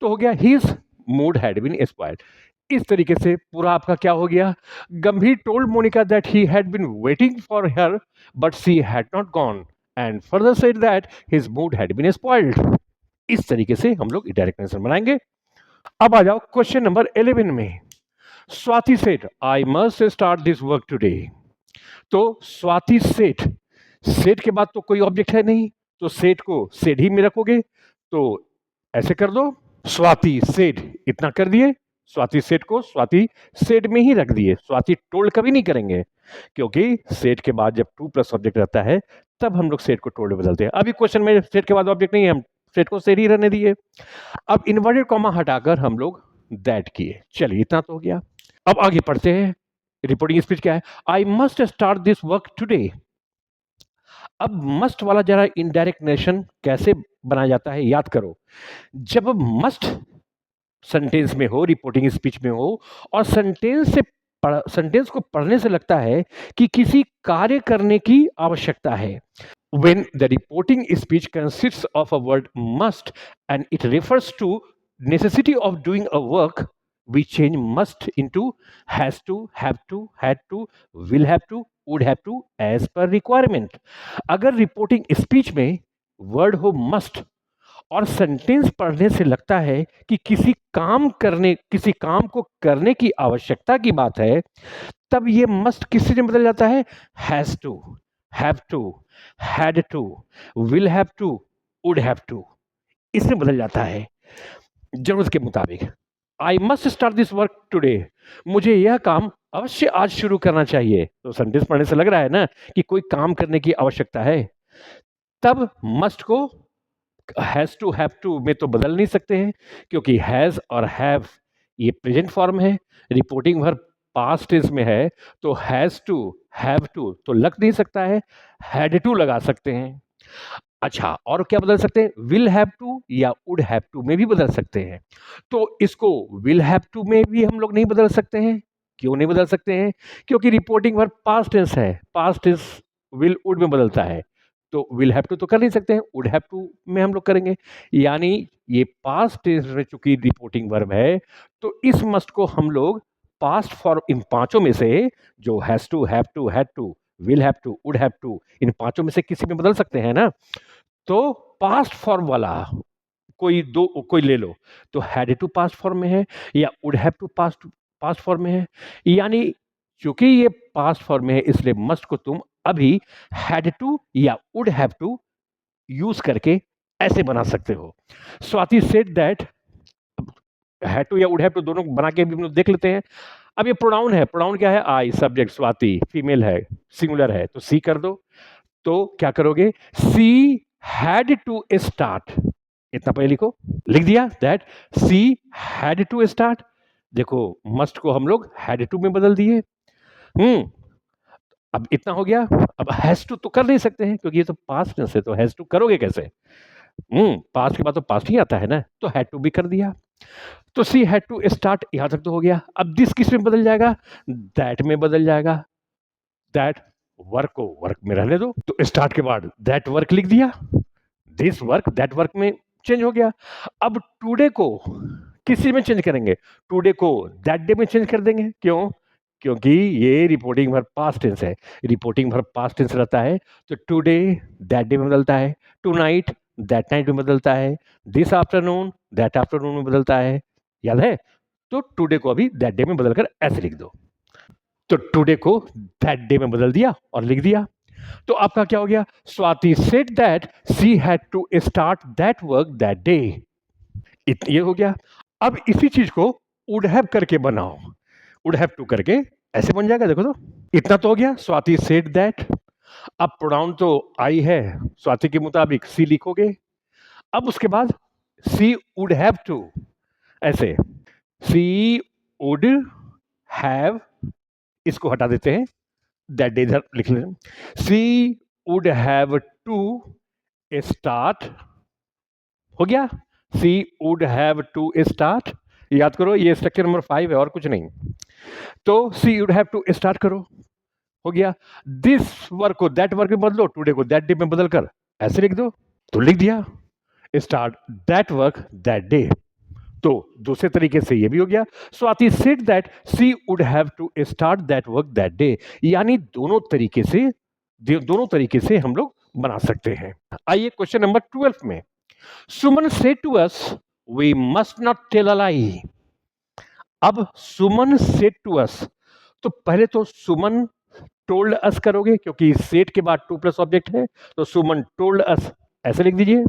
तो हो गया his mood had been spoiled. इस तरीके से पूरा आपका क्या हो गया? Gambhir told Monica that he had been waiting for her but she had not gone, and further said that his mood had been spoiled. इस तरीके से हम लोग डायरेक्ट आंसर बनाएंगे। अब आ जाओ क्वेश्चन नंबर 11 में। Swati said I must start this work today. तो स्वाति सेठ, सेठ के बाद तो कोई ऑब्जेक्ट है नहीं, तो सेठ को सेड ही में रखोगे। तो ऐसे कर दो, स्वाति सेड, इतना कर दिए। स्वाति सेठ को स्वाति सेड में ही रख दिए। स्वाति टोल्ड कभी नहीं करेंगे, क्योंकि सेठ के बाद जब टू प्लस ऑब्जेक्ट रहता है तब हम लोग सेठ को टोल्ड बदलते हैं। अभी क्वेश्चन में सेठ के बाद ऑब्जेक्ट नहीं है, हम सेठ को सेड ही रहने दिए। अब इन्वर्टेड कॉमा हटाकर हम लोग दैट किए। चलिए, इतना तो हो गया। अब आगे पढ़ते हैं। रिपोर्टिंग स्पीच क्या है? आई must start this work today. अब मस्ट वाला जरा इनडायरेक्ट नेशन कैसे बनाया जाता है याद करो। जब मस्ट सेंटेंस में हो, रिपोर्टिंग स्पीच में हो, और सेंटेंस को पढ़ने से लगता है कि किसी कार्य करने की आवश्यकता है। When the reporting speech consists of a word must and it refers to necessity of doing a work, we change must into has to, have to, had to, will have to, would have to as per requirement. अगर reporting speech में word हो must और sentence पढ़ने से लगता है कि किसी काम को करने की आवश्यकता की बात है, तब ये मस्ट किससे बदल जाता है? Has to, have to, had to, will have to, would have to, इसमें बदल जाता है जरूरत के मुताबिक। I must start this work today, मुझे यह काम अवश्य आज शुरू करना चाहिए। तो सेंटेंस पढ़ने से लग रहा है ना कि कोई काम करने की आवश्यकता है। तब मस्ट को हैज टू, हैव टू में तो बदल नहीं सकते हैं, क्योंकि हैज और हैव ये प्रेजेंट फॉर्म है। रिपोर्टिंग वर्ब पास्ट टेंस में है, तो हैज टू, हैव टू तो लग नहीं सकता है, हैड टू लगा सकते हैं। अच्छा, और क्या बदल सकते हैं? विल हैव टू या वुड हैव टू में भी बदल सकते हैं। तो इसको विल हैव टू में भी हम लोग नहीं बदल सकते हैं। क्यों नहीं बदल सकते हैं? क्योंकि रिपोर्टिंग वर्ब पास्ट टेंस है। पास्ट टेंस विल वुड में बदलता है, तो विल हैव टू तो कर नहीं सकते हैं, वुड हैव टू में हम लोग करेंगे। यानी ये पास्ट टेंस में चूंकि रिपोर्टिंग वर्ब है, तो इस मस्ट को हम लोग पास्ट फॉर्म इन पांचों में से, जो has to, have to, had to, will have to, would have to, इन पांचों में से किसी में बदल सकते हैं ना। तो पास्ट फॉर्म वाला कोई ले लो, तो हैड टू पास्ट फॉर्म में है या would have to past past form में है। यानी क्योंकि ये पास्ट फॉर्म में है, इसलिए मस्ट को तुम अभी हैड टू या वुड हैव टू यूज करके ऐसे बना सकते हो। Swati said that, had to या वुड हैव टू दोनों बना के भी हम लोग देख लेते हैं। अब ये प्रोनाउन है, प्रोनाउन क्या है, आई, सब्जेक्ट स्वाति, फीमेल है, सिंगुलर है, तो सी कर दो। तो क्या करोगे, सी हैड टू स्टार्ट, इतना पहले लिखो, लिख दिया that she had to start. देखो मस्ट को हम लोग हैड टू में बदल दिए। अब इतना हो गया। अब हैज टू तो कर नहीं सकते हैं क्योंकि ये तो पास्ट टेंस है, तो हैज टू करोगे कैसे? पास्ट के बाद तो पास्ट ही आता है ना, तो हैड टू भी कर दिया। तो सी हैड टू स्टार्ट, यहां तक तो हो गया। अब दिस किस में बदल जाएगा, दैट में बदल जाएगा। दैट वर्क को वर्क में रहने दो, तो स्टार्ट के बाद दैट वर्क लिख दिया, दिस वर्क दैट वर्क में चेंज हो गया। अब टुडे को किसी में चेंज करेंगे, टुडे को दैट डे में चेंज कर देंगे। क्यों? क्योंकि ये रिपोर्टिंग वर्ब पास्ट टेंस है, रिपोर्टिंग वर्ब पास्ट टेंस रहता है, तो टुडे दैट डे में बदलता है, टू नाइट दैट नाइट में बदलता है, दिस आफ्टरनून दैट आफ्टरनून में बदलता है। याद है? तो टुडे को अभी दैट डे में बदलकर ऐसे लिख दो। तो टुडे को दैट डे में बदल दिया और लिख दिया। तो आपका क्या हो गया, Swati said that she had to start that work that day. ये हो गया। अब इसी चीज को वुड हैव करके बनाओ, वुड हैव टू करके ऐसे बन जाएगा। देखो तो इतना तो हो गया, स्वाति सेड दैट। अब प्रोनाउन तो आई है, स्वाति के मुताबिक सी लिखोगे। अब उसके बाद सी वुड हैव टू, ऐसे सी वुड हैव, इसको हटा देते हैं, दैट डे इधर लिख लेते। सी वुड हैव टू स्टार्ट, हो गया, सी वुड हैव टू स्टार्ट। याद करो ये स्ट्रक्चर नंबर 5 है और कुछ नहीं। तो सी वुड हैव टू स्टार्ट करो, हो गया। दिस वर्क को दैट वर्क में बदलो, टुडे को दैट डे में बदल कर ऐसे लिख दो, तो लिख दिया, start that work that day. तो दूसरे तरीके से ये भी हो गया, Swati said that she would have to start that work that day. यानी दोनों तरीके से हम लोग बना सकते हैं। आइए क्वेश्चन नंबर 12 में, Suman said to us we must not tell a lie. अब सुमन सेड टू अस, तो पहले तो सुमन टोल्ड अस करोगे क्योंकि सेड के बाद टू प्लस ऑब्जेक्ट है, तो सुमन टोल्ड अस ऐसे लिख दीजिए,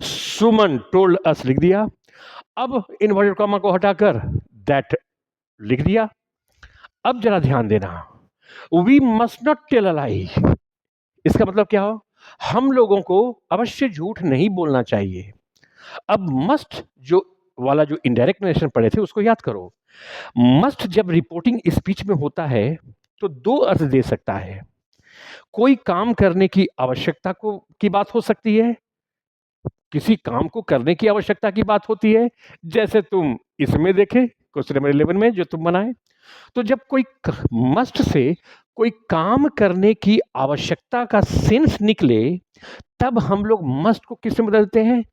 सुमन टोल्ड अस लिख दिया। अब इन्वर्टेड कॉमा को हटाकर दैट लिख दिया। अब जरा ध्यान देना, we must not tell a lie, इसका मतलब क्या हो, हम लोगों को अवश्य झूठ नहीं बोलना चाहिए। अब मस्ट जो वाला जो इनडायरेक्ट नरेशन पढ़े थे उसको याद करो। मस्ट जब रिपोर्टिंग स्पीच में होता है तो दो अर्थ दे सकता है। कोई काम करने की आवश्यकता को की बात हो सकती है, किसी काम को करने की आवश्यकता की बात होती है, जैसे तुम इसमें देखे क्वेश्चन नंबर 11 में जो तुम बनाए। तो जब कोई मस्ट से कोई काम करने की आवश्यकता का सेंस निकले, तब हम लोग मस्ट को किस में बदलते हैं,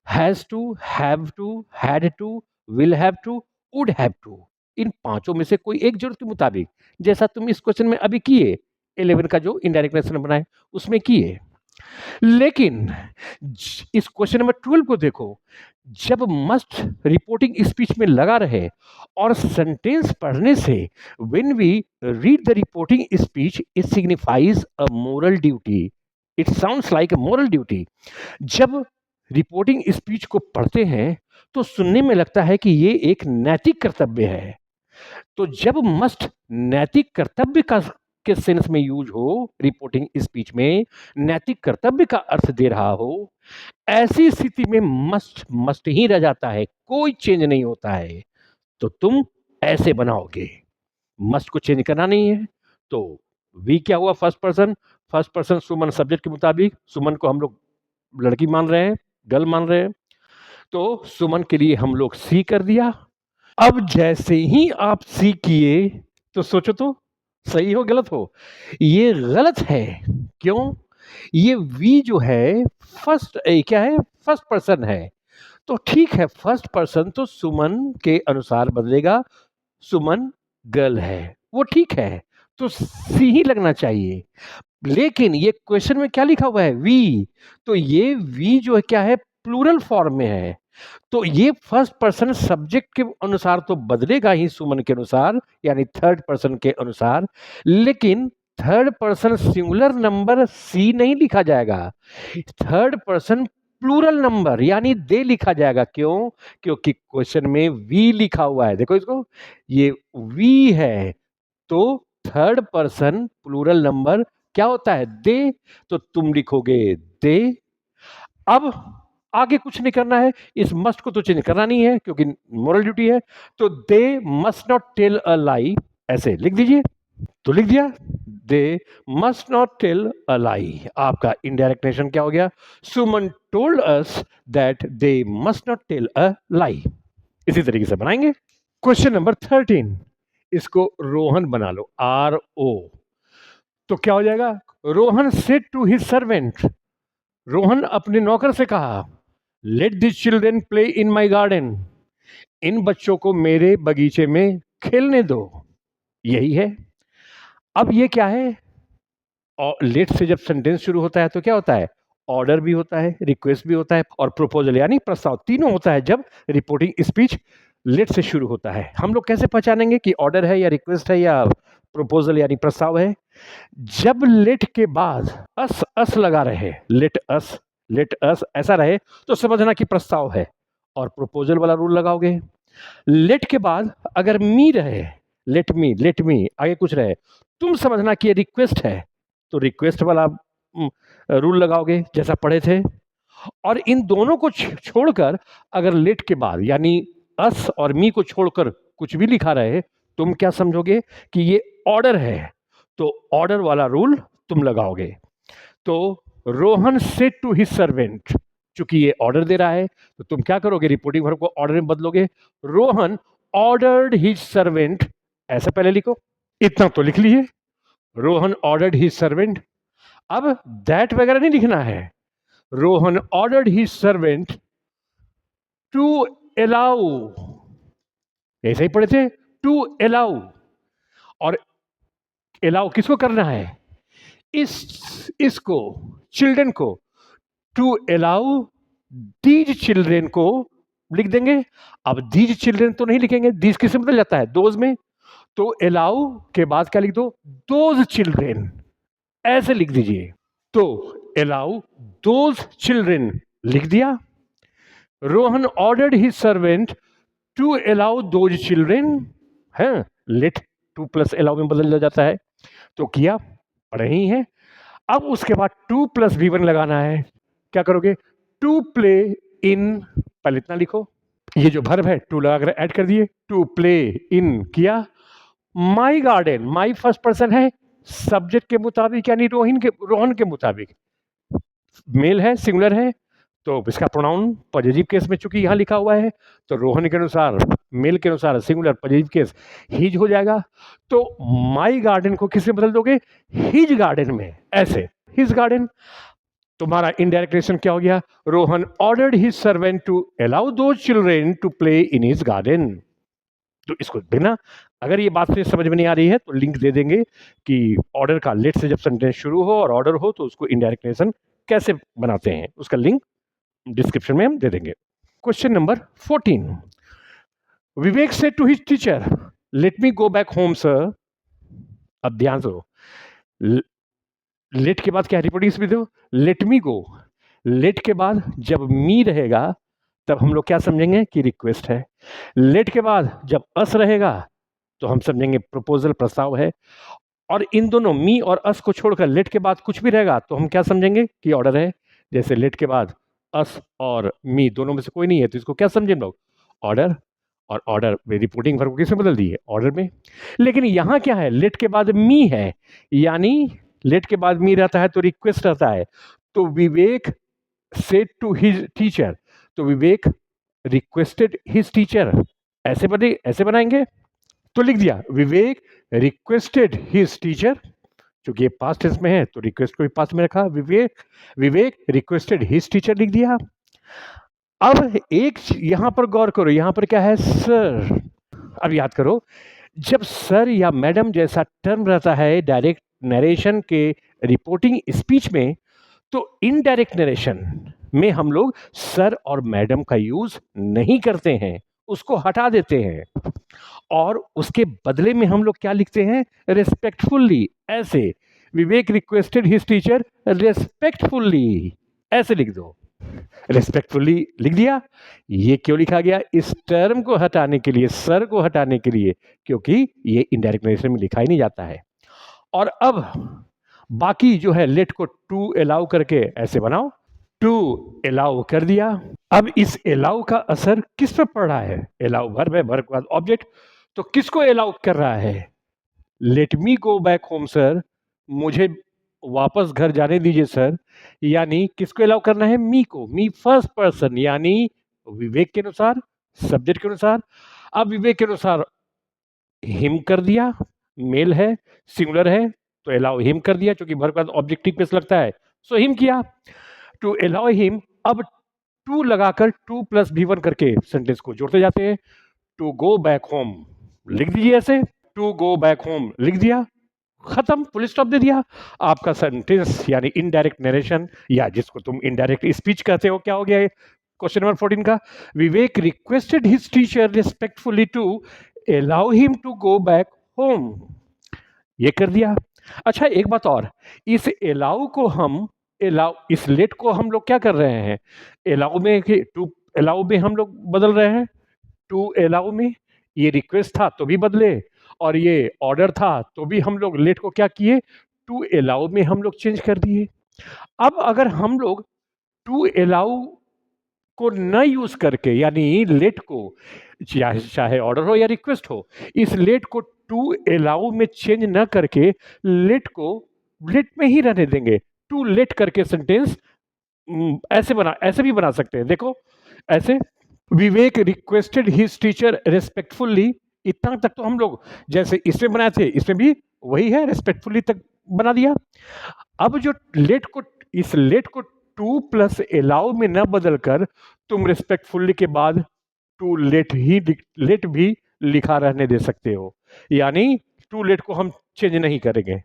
has to, have to, had to, will have to, would have to. इन पांचों में से कोई एक जरूरत के मुताबिक, जैसा तुम इस क्वेश्चन में अभी किए, 11 का जो इनडायरेक्ट नेशन बनाए उसमें किए। लेकिन इस क्वेश्चन नंबर 12 को देखो, जब मस्ट रिपोर्टिंग स्पीच में लगा रहे और सेंटेंस पढ़ने से when we read the reporting speech it signifies a moral duty, it sounds like a moral duty. जब रिपोर्टिंग स्पीच को पढ़ते हैं तो सुनने में लगता है कि ये एक नैतिक कर्तव्य है। तो जब मस्ट नैतिक कर्तव्य का के सेंस में यूज हो, रिपोर्टिंग स्पीच में नैतिक कर्तव्य का अर्थ दे रहा हो, ऐसी स्थिति में मस्ट मस्ट ही रह जाता है, कोई चेंज नहीं होता है। तो तुम ऐसे बनाओगे, मस्ट को चेंज करना नहीं है। तो वी क्या हुआ, फर्स्ट पर्सन सुमन, सब्जेक्ट के मुताबिक सुमन को हम लोग लड़की मान रहे हैं, गर्ल मान रहे हैं, तो सुमन के लिए हम लोग सी कर दिया। अब जैसे ही आप सी किए तो सोचो तो सही हो गलत हो? ये गलत है। क्यों? ये वी जो है क्या है? फर्स्ट पर्सन है। तो ठीक है, फर्स्ट पर्सन तो सुमन के अनुसार बदलेगा, सुमन गर्ल है, वो ठीक है, तो सी ही लगना चाहिए। लेकिन ये क्वेश्चन में क्या लिखा हुआ है? वी। तो ये वी जो है क्या है? प्लूरल फॉर्म में है। तो ये फर्स्ट पर्सन सब्जेक्ट के अनुसार तो बदलेगा ही, सुमन के अनुसार, यानी थर्ड पर्सन के अनुसार। लेकिन third person singular number she नहीं लिखा जाएगा, थर्ड पर्सन प्लूरल नंबर यानी दे लिखा जाएगा। क्यों? क्योंकि क्वेश्चन में वी लिखा हुआ है, देखो इसको, ये वी है, तो थर्ड पर्सन प्लूरल नंबर क्या होता है? दे। तो तुम लिखोगे दे। अब आगे कुछ नहीं करना है, इस मस्ट को तो चेंज करना नहीं है क्योंकि मोरल ड्यूटी है। तो they must not tell a lie, ऐसे लिख दीजिए। तो लिख दिया, they must not tell a lie. आपका इनडायरेक्ट नेशन क्या हो गया? Suman told us that they must not tell a lie. इसी तरीके से बनाएंगे। क्वेश्चन नंबर 13, इसको रोहन बना लो, आर ओ। तो क्या हो जाएगा? Rohan said to his servant, Rohan अपने नौकर से कहा, let this children play in my garden, इन बच्चों को मेरे बगीचे में खेलने दो। यही है। अब ये क्या है? और लेट से जब सेंटेंस शुरू होता है तो क्या होता है? ऑर्डर भी होता है, रिक्वेस्ट भी होता है, और प्रोपोजल यानी प्रस्ताव, तीनों होता है जब रिपोर्टिंग स्पीच लेट से शुरू होता है। हम लोग कैसे पहचानेंगे कि ऑर्डर है या रिक्वेस्ट है या प्रोपोजल यानी प्रस्ताव है? जब लेट के बाद अस लगा रहे, लेट अस ऐसा रहे, तो समझना कि प्रस्ताव है और प्रपोजल वाला रूल लगाओगे। लेट के बाद अगर मी रहे, लेट मी आगे कुछ रहे, तुम समझना कि ये रिक्वेस्ट है, तो रिक्वेस्ट वाला रूल लगाओगे जैसा पढ़े थे। और इन दोनों को छोड़कर अगर लेट के बाद यानी अस और मी को छोड़कर कुछ भी लिखा रहे, तुम क्या समझोगे? कि ये ऑर्डर है, तो ऑर्डर वाला रूल तुम लगाओगे। तो Rohan said to his servant, चूंकि ये ऑर्डर दे रहा है, तो तुम क्या करोगे? रिपोर्टिंग वर्ब को ऑर्डर में बदलोगे। रोहन ऑर्डर्ड हिज सर्वेंट, ऐसे पहले लिखो, इतना तो लिख लिए, रोहन ऑर्डर्ड हिज सर्वेंट। अब दैट वगैरह नहीं लिखना है, Rohan ordered his servant to allow, ऐसे ही पढ़े थे, टू अलाउ। और अलाउ किसको करना है? इसको, चिल्ड्रन को, टू अलाउ दीज चिल्ड्रेन को लिख देंगे। अब दीज चिल्ड्रेन तो नहीं लिखेंगे, दीज किससे बदल जाता है? दोज में। तो अलाउ के बाद क्या लिख दो? दोज चिल्ड्रेन, ऐसे लिख दीजिए। तो अलाउ दोज चिल्ड्रेन लिख दिया। Rohan ordered his servant to allow those children, है, लेट टू प्लस अलाउ में बदल जाता है, तो किया, पढ़े ही है। अब उसके बाद टू प्लस भी वन लगाना है, क्या करोगे? टू प्ले इन, पहले इतना लिखो, ये जो वर्ब है टू लगा कर ऐड कर दिए, टू प्ले इन किया। माई गार्डन, माई फर्स्ट पर्सन है, सब्जेक्ट के मुताबिक यानी रोहन के मुताबिक, मेल है, सिंगुलर है, तो इसका प्रोनाउन पॉजिटिव केस में चूंकि यहां लिखा हुआ है, तो रोहन के अनुसार, मेल के अनुसार सिंगुलर पॉजिटिव केस हिज हो जाएगा। तो माई गार्डन को किससे बदल दोगे? हिज गार्डन में, ऐसे हिज गार्डन। तुम्हारा इनडायरेक्ट रिलेशन क्या हो गया? Rohan ordered his servant to allow those children to play in his garden. तो इसको देखना, अगर ये बात से समझ में नहीं आ रही है तो लिंक दे देंगे कि ऑर्डर का लेट से जब सेंटेंस शुरू हो और ऑर्डर हो तो उसको इनडायरेक्ट रिलेशन कैसे बनाते हैं, उसका लिंक डिस्क्रिप्शन में हम दे देंगे। Question number 14, Vivek said to his teacher, let me go back home sir. अब ध्यान से, लेट के बाद क्या रिपोर्टिंग भी दो, लेट मी गो। लेट के बाद जब मी रहेगा तब हम लोग क्या समझेंगे? कि रिक्वेस्ट है। लेट के बाद जब अस रहेगा तो हम समझेंगे प्रपोजल, प्रस्ताव है। और इन दोनों मी और अस को छोड़कर लेट के बाद कुछ भी रहेगा तो हम क्या समझेंगे? कि ऑर्डर है। जैसे लेट के बाद अस और मी दोनों में से कोई नहीं है तो इसको क्या समझे लोग? ऑर्डर। और ऑर्डर में रिपोर्टिंग वर्ब को किसमें बदल दी है? ऑर्डर में। लेकिन यहां क्या है? लेट के बाद मी है, यानी लेट के बाद मी रहता है तो रिक्वेस्ट रहता है। तो विवेक सेड टू हिज टीचर, तो विवेक रिक्वेस्टेड हिज टीचर, ऐसे बनाएंगे। तो लिख दिया विवेक रिक्वेस्टेड हिज टीचर, क्योंकि ये पास्ट टेंस में है तो रिक्वेस्ट को भी पास्ट में रखा, विवेक रिक्वेस्टेड हिज टीचर लिख दिया। अब एक यहां पर गौर करो, यहां पर क्या है, सर। अब याद करो, जब सर या मैडम जैसा टर्म रहता है डायरेक्ट नरेशन के रिपोर्टिंग स्पीच में, तो इनडायरेक्ट नरेशन में हम लोग सर और मैडम का यूज नहीं करते हैं, उसको हटा देते हैं और उसके बदले में हम लोग क्या लिखते हैं, रेस्पेक्टफुल्ली। ऐसे, विवेक रिक्वेस्टेड हिज टीचर रेस्पेक्टफुल्ली, ऐसे लिख दो। रेस्पेक्टफुली लिख दिया। ये क्यों लिखा गया, इस टर्म को हटाने के लिए, सर को हटाने के लिए, क्योंकि ये इनडायरेक्ट नरेशन में लिखा ही नहीं जाता है। और अब बाकी जो है लेट को टू अलाउ करके ऐसे बनाओ, टू अलाउ कर दिया। अब इस अलाउ का असर किस पर पड़ रहा है, अलाउ वर्ब है, वर्ब के बाद ऑब्जेक्ट, तो किसको अलाउ कर रहा है, late me go back home sir, मुझे वापस घर जाने दीजिए सर। यानी किसको अलाउ करना है, मी को, मी फर्स्ट पर्सन, यानी विवेक के अनुसार, सब्जेक्ट के अनुसार। अब विवेक के अनुसार हिम कर दिया, मेल है, सिंगुलर है, तो अलाउ हिम कर दिया, क्योंकि वर्ब का ऑब्जेक्टिव पे लगता है, सो हिम किया, टू अलाउ हिम। अब टू लगाकर टू प्लस भी वन करके सेंटेंस को जोड़ते जाते हैं। टू गो बैक होम लिख दीजिए ऐसे, टू गो बैक होम लिख दिया, खत्म, फुल स्टॉप दे दिया। आपका सेंटेंस यानी इनडायरेक्ट नरेशन, या जिसको तुम इनडायरेक्ट स्पीच कहते हो, क्या हो गया है, क्वेश्चन नंबर 14 का, Vivek requested his teacher respectfully to allow him to go back home, ये कर दिया। अच्छा एक बात और, इस अलाउ को हम, अलाउ, इस लेट को हम लोग क्या कर रहे हैं, अलाउ में टू अलाउ में हम लोग बदल रहे हैं, टू अलाउ में। ये रिक्वेस्ट था तो भी बदले, और ये ऑर्डर था तो भी हम लोग लेट को क्या किए, टू अलाउ में हम लोग चेंज कर दिए। अब अगर हम लोग टू अलाउ को न यूज करके, यानी लेट को, चाहे ऑर्डर हो या रिक्वेस्ट हो, इस लेट को टू अलाउ में चेंज न करके लेट को लेट में ही रहने देंगे, टू लेट करके सेंटेंस ऐसे भी बना सकते हैं, देखो ऐसे, विवेक रिक्वेस्टेड हिज टीचर रेस्पेक्टफुल्ली, इतना तक तो हम लोग जैसे इसमें बनाए थे, इसमें भी वही है, रेस्पेक्टफुल्ली तक बना दिया। अब जो लेट को, इस लेट को टू प्लस अलाउ में न बदलकर तुम रेस्पेक्टफुल्ली के बाद टू लेट ही, लेट भी लिखा रहने दे सकते हो, यानी टू लेट को हम चेंज नहीं करेंगे,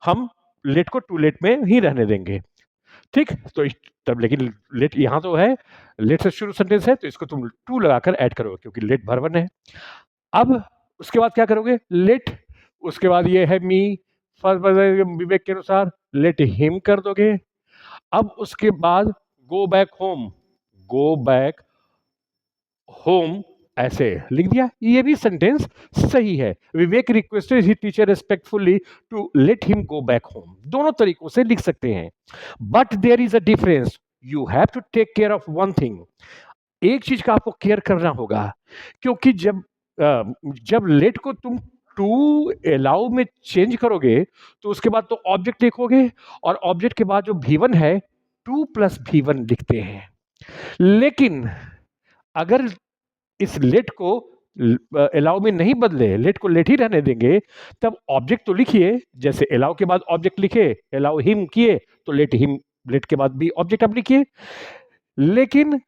हम लेट को टू लेट में ही रहने देंगे, ठीक। तो तब लेकिन लेट यहाँ तो है, लेट से शुरू सेंटेंस है, तो इसको तुम टू लगाकर ऐड करोगे, क्योंकि लेट भरवन है। अब उसके बाद क्या करोगे, लेट, उसके बाद ये है मी, फर्स्ट विवेक के अनुसार लेट हिम कर दोगे। अब उसके बाद go back home, go back home ऐसे लिख दिया, ये भी सेंटेंस सही है। Vivek requested his teacher respectfully to let him go back home, दोनों तरीकों से लिख सकते हैं। But there is a difference, you have to take care of one thing, एक चीज का आपको केयर करना होगा, क्योंकि जब लेट को तुम टू अलाउ में चेंज करोगे, तो उसके बाद तो ऑब्जेक्ट लिखोगे, और ऑब्जेक्ट के बाद जो V1 है, टू प्लस V1 लिखते हैं। लेकिन अगर इस लेट को अलाउ में नहीं बदले, लेट को लेट ही रहने देंगे, तब ऑब्जेक्ट तो लिखिए, जैसे अलाउ के बाद ऑब्जेक्ट लिखे, अलाउ हिम किए, तो लेट हिम, लेट के बाद भी ऑब्जेक्ट आप लिखिए। लेकिन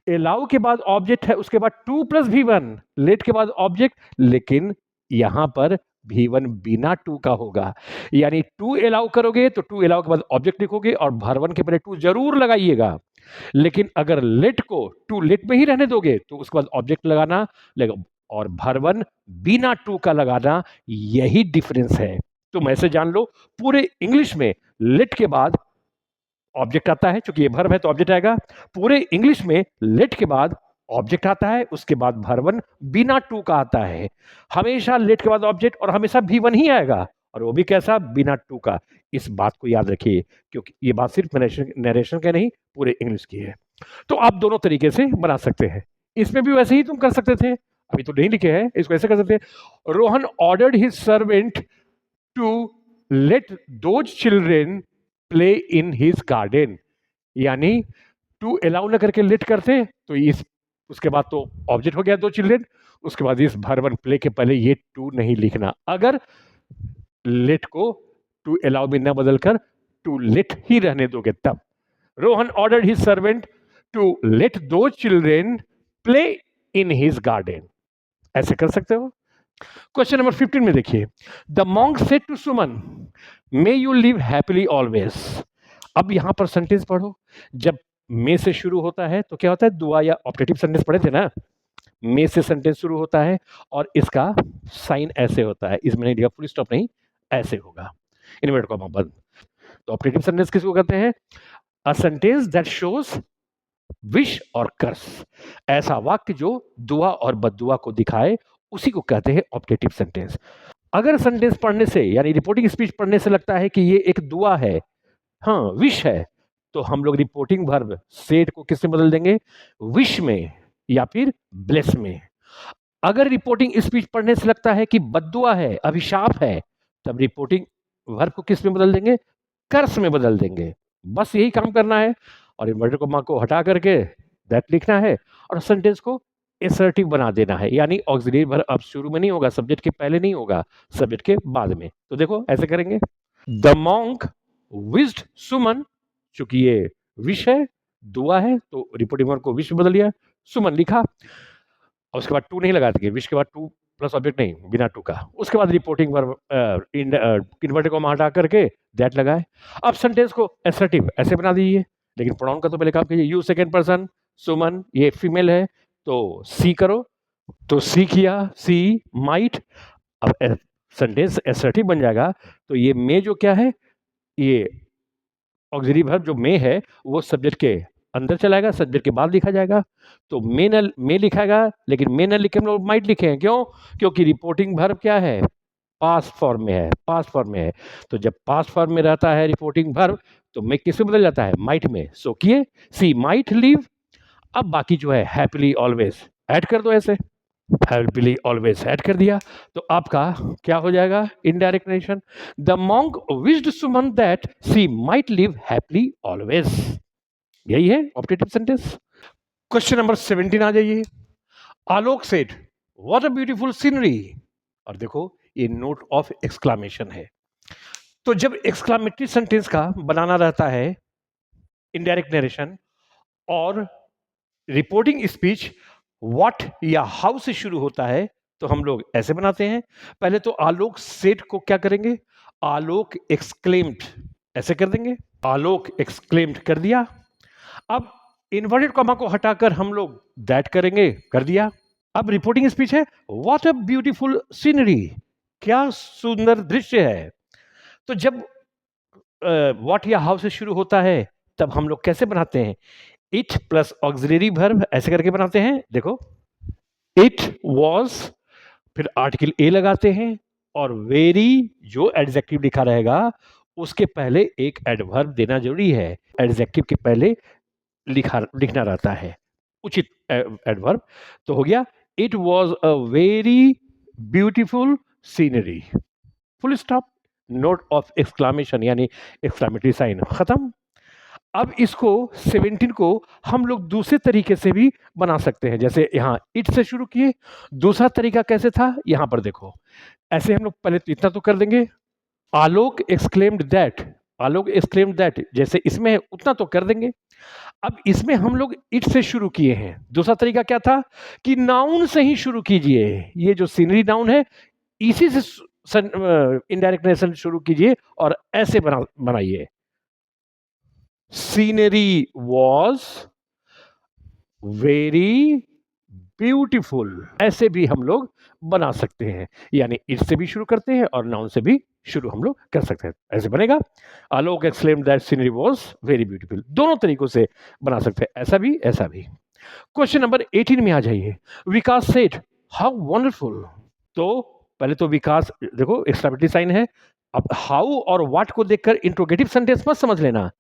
अलाउ के बाद ऑब्जेक्ट है, उसके बाद टू प्लस V1, लेट के बाद ऑब्जेक्ट, लेकिन यहां पर V1 बिना टू का होगा, यानी टू अलाउ करोगे तो टू अलाउ के बाद ऑब्जेक्ट लिखोगे, और भरवन के पहले टू जरूर लगाइएगा। लेकिन अगर लेट को टू लेट में ही रहने दोगे, तो उसके बाद ऑब्जेक्ट लगाना लगेगा, और भरवन बिना टू का लगाना, यही डिफरेंस है। तुम ऐसे जान लो, पूरे इंग्लिश में लेट के बाद ऑब्जेक्ट आता है, क्योंकि ये वर्ब है तो ऑब्जेक्ट आएगा। पूरे इंग्लिश में लेट के बाद ऑब्जेक्ट आता है, उसके बाद भरवन बिना टू का आता है। हमेशा लेट के बाद ऑब्जेक्ट, और हमेशा V1 ही आएगा, और वो भी कैसा, बिना टू का। इस बात को याद रखिए, क्योंकि ये बात सिर्फ नरेशन के नहीं, पूरे इंग्लिश की है। तो आप दोनों तरीके से बना सकते हैं, इसमें भी वैसे ही तुम कर सकते थे, अभी तो नहीं लिखे हैं, इसको ऐसे कर सकते हैं, Rohan ordered his servant to let those children play in his garden, यानी टू अलाउ ना करके लेट करते, तो इस उसके बाद तो ऑब्जेक्ट हो गया दो चिल्ड्रेन, उसके बाद इस वर्ब एंड प्ले के पहले ये टू नहीं लिखना। अगर लेट को टू अलाउ में न बदलकर टू लेट ही रहने दोगे तब। Rohan ordered his servant to let those children play in his garden, ऐसे कर सकते हो। क्वेश्चन नंबर 15 में देखिए, the monk said to Suman may you live happily always. अब यहां पर सेंटेंस पढ़ो, जब मे से शुरू होता है तो क्या होता है, दुआ या ऑप्टेटिव सेंटेंस पढ़े थे ना, मे से सेंटेंस शुरू होता है और इसका साइन ऐसे होता है, इसमें नहीं दिया फुल स्टॉप नहीं, ऐसे होगा, इन्वर्टेड कॉमा बंद। तो ऑप्टेटिव सेंटेंस किसको कहते हैं, a sentence that shows wish और कर्स, ऐसा वाक्य जो दुआ और बद्दुआ को दिखाए उसी को कहते हैं ऑप्टेटिव सेंटेंस। अगर सेंटेंस पढ़ने से यानी रिपोर्टिंग स्पीच पढ़ने से लगता है कि ये एक दुआ है, हाँ विश है, तो हम लोग रिपोर्टिंग वर्ब सेड को किसमें बदल देंगे, विश में या फिर ब्लेस में। अगर रिपोर्टिंग स्पीच पढ़ने से लगता है कि बद्दुआ है, अभिशाप है, तब रिपोर्टिंग वर्ब को किस में बदल देंगे, कर्स में बदल देंगे। बस यही काम करना है और इन्वर्टेड कॉमा को हटा करके दैट लिखना है और सेंटेंस को एसर्टिव बना देना है, यानी ऑक्सिलरी वर्ब अब शुरू में नहीं होगा, सब्जेक्ट के पहले नहीं होगा, सब्जेक्ट के बाद में। तो देखो ऐसे करेंगे, द मॉन्क विश्ड सुमन, चूंकि ये विश है, दुआ है, तो रिपोर्टिंग वर्ब को विश में बदल दिया, सुमन लिखा और उसके बाद टू नहीं लगा देंगे, विश के बाद टू प्लस ऑब्जेक्ट नहीं, बिना टू का। उसके बाद रिपोर्टिंग वर्ब इन्वर्टेड कॉमा हटा करके दैट लगाए। अब सेंटेंस को एसर्टिव ऐसे बना दीजिए, लेकिन प्रोनाउन का तो पहले काम कीजिए, यू सेकंड पर्सन, सुमन ये फीमेल है तो सी करो, तो सी किया, सी माइट। अब सेंटेंस एसर्टिव बन जाएगा तो ये मे जो क्या है, ये ऑक्सिलरी वर्ब जो मे है वो सब्जेक्ट के अंदर चलाएगा, सब्जेक्ट के बाद लिखा जाएगा। तो मे लिखाएगा, लेकिन मे न लिखे हम लोग माइट लिखे हैं, क्यों, क्योंकि रिपोर्टिंग वर्ब क्या है, पास्ट फॉर्म में है, पास्ट फॉर्म में है। तो जब पास्ट फॉर्म में रहता है रिपोर्टिंग वर्ब तो मे किस में बदल जाता है, माइट में। सो किए, सी माइट लिव। अब बाकी जो है हैप्पीली ऑलवेज ऐड कर दो, ऐसे हैप्पीली ऑलवेज ऐड कर दिया तो आपका क्या हो जाएगा, indirect narration, the monk wished Suman that she might live happily always. यही है ऑप्टेटिव सेंटेंस। क्वेश्चन नंबर 17 आ जाइए, Alok said what a beautiful scenery, और देखो ये नोट ऑफ एक्सक्लामेशन है। तो जब एक्सक्लामेटरी सेंटेंस का बनाना रहता है इनडायरेक्ट नरेशन और रिपोर्टिंग स्पीच व्हाट या हाउ से शुरू होता है, तो हम लोग ऐसे बनाते हैं। पहले तो आलोक सेड को क्या करेंगे, आलोक एक्सक्लेम्ड ऐसे कर देंगे, आलोक एक्सक्लेम्ड कर दिया। अब इन्वर्टेड कॉमा को हटाकर हम लोग दैट करेंगे, कर दिया। अब रिपोर्टिंग स्पीच है व्हाट अ ब्यूटीफुल सीनरी, क्या सुंदर दृश्य है। तो जब व्हाट या हाउ से शुरू होता है तब हम लोग कैसे बनाते हैं, इट प्लस ऑक्सिलरी वर्ब ऐसे करके बनाते हैं। देखो इट वॉज, फिर आर्टिकल ए लगाते हैं और वेरी जो एडजेक्टिव लिखा रहेगा उसके पहले एक एडवर्ब देना जरूरी है, एडजेक्टिव के पहले लिखना रहता है उचित एडवर्ब। तो हो गया it was a very beautiful scenery, full stop, note of exclamation यानी एक्सक्लामेटरी साइन खत्म। अब इसको 17 को हम लोग दूसरे तरीके से भी बना सकते हैं, जैसे यहाँ इट से शुरू किए, दूसरा तरीका कैसे था यहाँ पर देखो, ऐसे हम लोग पहले तो इतना तो कर देंगे, Alok exclaimed that, Alok exclaimed that जैसे इसमें है उतना तो कर देंगे। अब इसमें हम लोग इट से शुरू किए हैं, दूसरा तरीका क्या था कि नाउन से ही शुरू कीजिए, ये जो सीनरी नाउन है इसी से इनडायरेक्ट नरेशन शुरू कीजिए और ऐसे बनाइए, सीनरी वॉज वेरी ब्यूटीफुल, ऐसे भी हम लोग बना सकते हैं, यानी इट से भी शुरू करते हैं और नाउन से भी शुरू हम लोग कर सकते हैं, ऐसे बनेगा Alok exclaimed that scenery was very beautiful. दोनों तरीकों से बना सकते हैं, ऐसा भी ऐसा भी। क्वेश्चन नंबर 18 में आ जाइए, विकास सेड हाउ वंडरफुल। तो पहले तो विकास देखो एक्सक्लेमेटरी साइन है, अब हाउ और व्हाट को देखकर इंट्रोगेटिव सेंटेंस मत समझ लेना,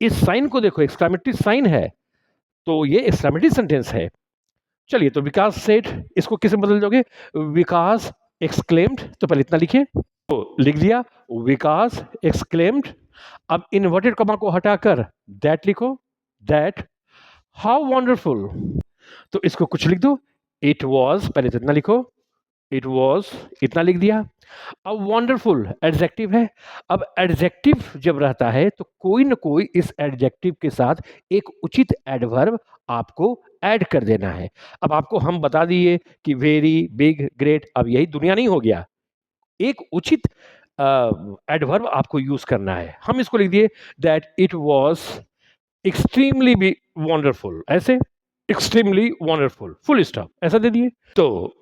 इस साइन को देखो एक्सक्लेमेटरी साइन है तो ये एक्सक्लेमेटरी सेंटेंस है। चलिए तो विकास सेड इसको किस में बदल दोगे, विकास एक्सक्लेम्ड, तो पहले इतना लिखिए, तो लिख दिया विकास एक्सक्लेम्ड। अब इन्वर्टेड कॉमा को हटाकर दैट लिखो, दैट हाउ वंडरफुल, तो इसको कुछ लिख दो, इट वॉज, पहले तो इतना लिखो, इट वॉज इतना लिख दिया। अब वंडरफुल एडजेक्टिव है। अब एडजेक्टिव जब रहता है तो कोई ना कोई इस एडजेक्टिव के साथ एक उचित एडवर्ब आपको ऐड कर देना है। अब आपको हम बता दिए कि वेरी, बिग, ग्रेट, अब यही दुनिया नहीं हो गया, एक उचित एडवर्ब आपको यूज करना है। हम इसको लिख दिए that it was extremely be wonderful, ऐसे एक्सट्रीमली वंडरफुल, फुल स्टॉप, ऐसा दे दिए। तो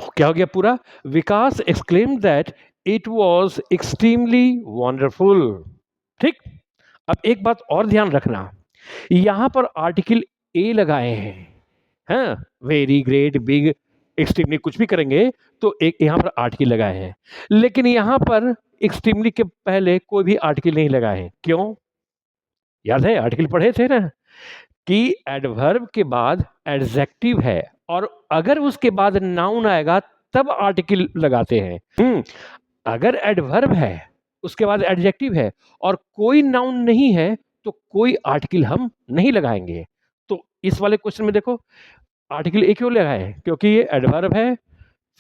क्या हो गया पूरा, Vikas exclaim that it was extremely wonderful. ठीक। अब एक बात और ध्यान रखना, यहां पर आर्टिकल ए लगाए हैं, हाँ, वेरी, ग्रेट, बिग, एक्सट्रीमली कुछ भी करेंगे तो एक यहां पर आर्टिकल लगाए हैं, लेकिन यहां पर एक्सट्रीमली के पहले कोई भी आर्टिकल नहीं लगाए हैं। क्यों? याद है, आर्टिकल पढ़े थे ना कि एडवर्ब के बाद एडजेक्टिव है और अगर उसके बाद नाउन आएगा तब आर्टिकल लगाते हैं। अगर एडवर्ब है उसके बाद एडजेक्टिव है और कोई नाउन नहीं है तो कोई आर्टिकल हम नहीं लगाएंगे। तो इस वाले क्वेश्चन में देखो, आर्टिकल ए क्यों लगाए? क्योंकि ये एडवर्ब है,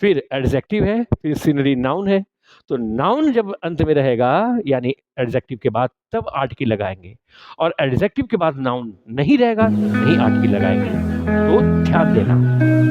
फिर एडजेक्टिव है, फिर सीनरी नाउन है। तो नाउन जब अंत में रहेगा यानी एडजेक्टिव के बाद, तब आर्टिकल लगाएंगे, और एडजेक्टिव के बाद नाउन नहीं रहेगा तो नहीं आर्टिकल लगाएंगे। तो ध्यान देना।